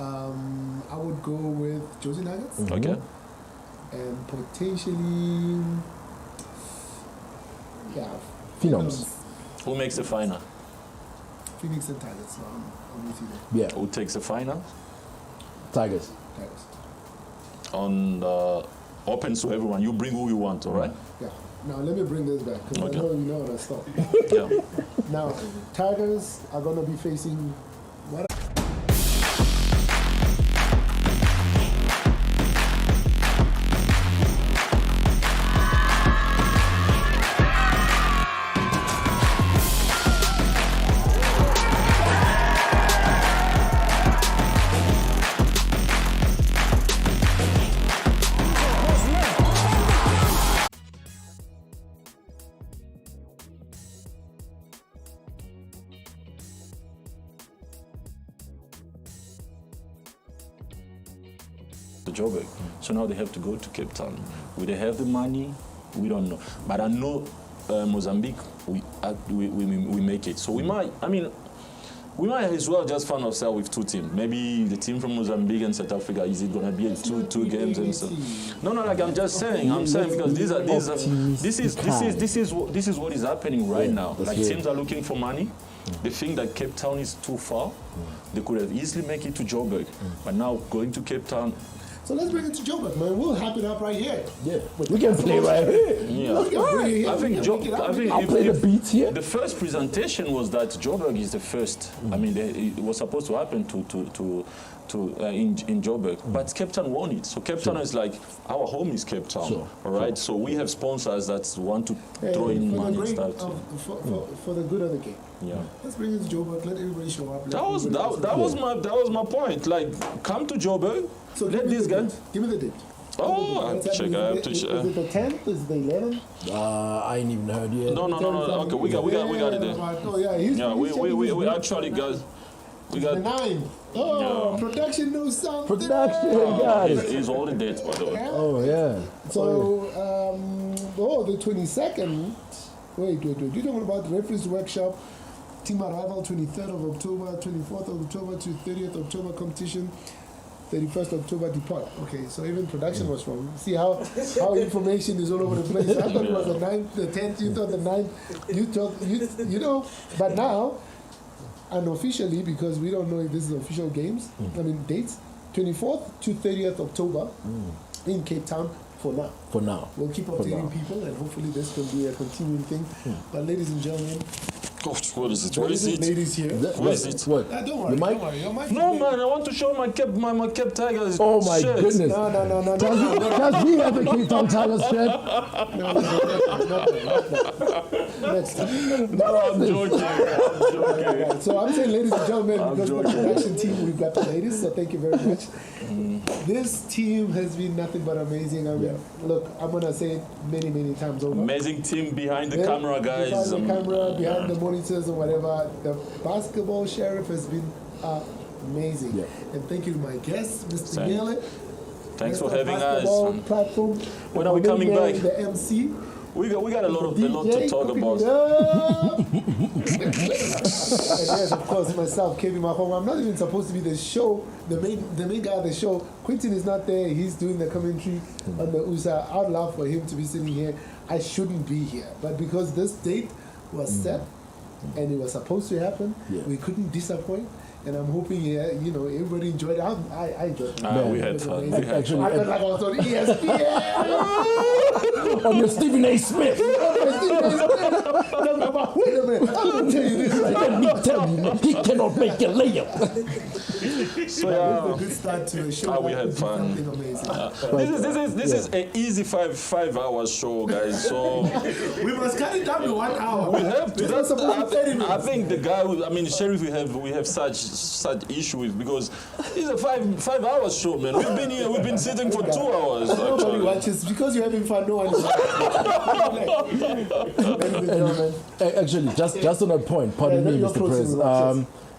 I would go with Jozi Nuggets. Okay. And potentially, Phenoms. Who makes the final? Phoenix and Tigers. So I'm with you there. Yeah. Who takes the final? Tigers. Tigers. On open to everyone. You bring who you want, all right? Yeah. Now let me bring this back because Okay. I know you know what I stop. Yeah. Now, Tigers are going to be facing what? to Joburg. So now they have to go to Cape Town. Will they have the money? We don't know. But I know Mozambique, we make it. So we might, we might as well just find ourselves with 2 teams. Maybe the team from Mozambique and South Africa, is it going to be two games and so? No, like I'm just saying. I'm saying because this is what is happening right now. Like teams are looking for money. They think that Cape Town is too far. They could have easily make it to Joburg, but now going to Cape Town. So let's bring it to Joburg, man. We'll hype it up right here. Yeah, we can play right here. Yeah, I think I'll play the beats here. The first presentation was that Joburg is the first. It was supposed to happen in Joburg, but Cape Town won it. So Cape Town is like our home is Cape Town, all right. So we have sponsors that want to throw in money and stuff. For the good of the game. Yeah. Let's bring it to Joburg. Let everybody show up. That was my point. Like, come to Joburg. So let this guy. Give me the date. Oh, I have to check. Is it the 10th? Is it the 11th? I ain't even heard yet. No. Okay, we got it there. Oh yeah, we actually got. We got the 9th. Oh, yeah. Production knows something. Production got it. It's all the dates, by the way. Yeah. Oh yeah. So, the 22nd. Wait. You're talking about the referees workshop, team arrival 23rd of October, 24th of October to 30th October competition. 31st October depart. Okay, so even production was wrong. See how information is all over the place. I thought it was the 9th, the 10th, you thought the 9th, you know, but now, unofficially, because we don't know if this is official games, dates, 24th to 30th October in Cape Town for now. For now. We'll keep updating people and hopefully this can be a continuing thing. But ladies and gentlemen, what is it? What is it? Ladies here. What is it? What? Don't worry. Your mic no, man, I want to show my Cape Tigers. Oh my goodness. No. Does he have a Cape Town Tigers shirt? No. Next time. No, I'm joking. Okay. So I'm saying, ladies and gentlemen, because of the production team, we've got the ladies, so thank you very much. This team has been nothing but amazing. Look, I'm going to say it many times over. Amazing team behind the camera, guys. Behind the camera, behind the monitors and whatever. The basketball sheriff has been amazing. Yeah. And thank you to my guest, Mr. Yele. Thanks for having us. Platform. When are we coming back? The MC. We got a lot to talk about. And yes, of course, myself, Cabby Magongwa. I'm not even supposed to be the main guy of the show. Quentin is not there. He's doing the commentary on the USA. I'd love for him to be sitting here. I shouldn't be here. But because this date was set and it was supposed to happen, we couldn't disappoint. And I'm hoping, everybody enjoyed it. I enjoyed it. We had fun. Actually, I felt like I was on ESPN. on your Stephen A. Smith. Wait a minute. I'm going to tell you this. Let me tell you, he cannot make a layup. So it's a good start to a show. We had fun. This is an easy 5 hour show, guys. So we must cut it down to 1 hour. We have to. That's about 30 minutes. I think the guy, Sheriff, we have such issue with because it's a 5 hour show, man. We've been here. We've been sitting for 2 hours. Nobody watches because you're having fun. No one is. Actually, just on that point, pardon me, Mr. Prez.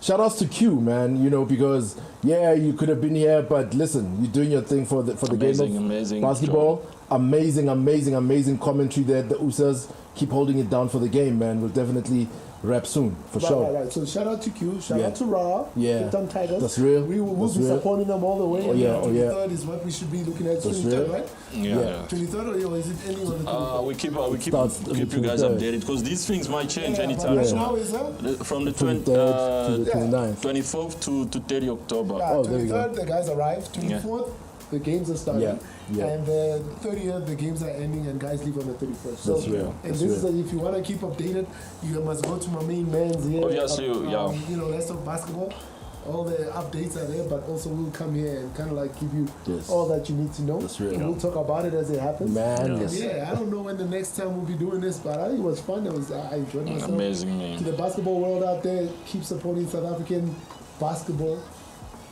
Shout outs to Q, man. Because you could have been here, but listen, you're doing your thing for the game of basketball. Amazing commentary there. The USAs keep holding it down for the game, man. We'll definitely wrap soon, for sure. Right. So shout out to Q, shout out to Ra, Cape Town Tigers. That's real. We'll be supporting them all the way. 23rd is what we should be looking at. 23rd, right? Yeah. 23rd or is it any on the 23rd? We keep you guys updated because these things might change anytime. Now is that? From the 23rd to the 29th. 24th to 30 October. 23rd, the guys arrive. 24th, the games are starting. And the 30th, the games are ending, and guys leave on the 31st. So, that's real. And this is if you want to keep updated, you must go to my main man's here. Obviously, Let's Talk Basketball. All the updates are there, but also we'll come here and kind of like give you all that you need to know. That's real. And we'll talk about it as it happens. Man, I don't know when the next time we'll be doing this, but I think it was fun. I enjoyed myself. Amazing, man. To the basketball world out there, keep supporting South African basketball.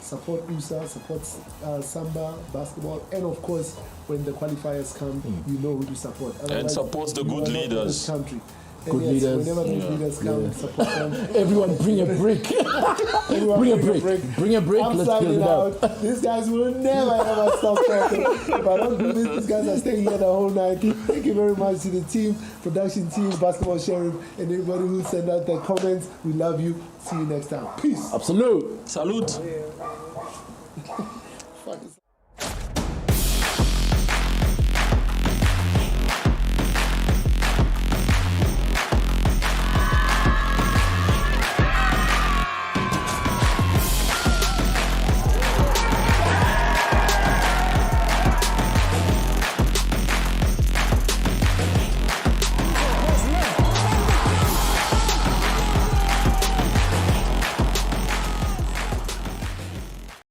Support USA, support SAMBA basketball, and of course, when the qualifiers come, you know who to support. And support the good leaders. Country. good yes, leaders. Whenever those leaders come, support them. Everyone bring a brick. Everyone Bring a brick. Bring a brick. I'm Let's build signing it up. out. These guys will never ever stop talking. If I don't do this, these guys are staying here the whole night. Thank you very much to the team, production team, Basketball Sheriff, and everybody who sent out their comments. We love you. See you next time. Peace. Absolute. Salute. Fuck.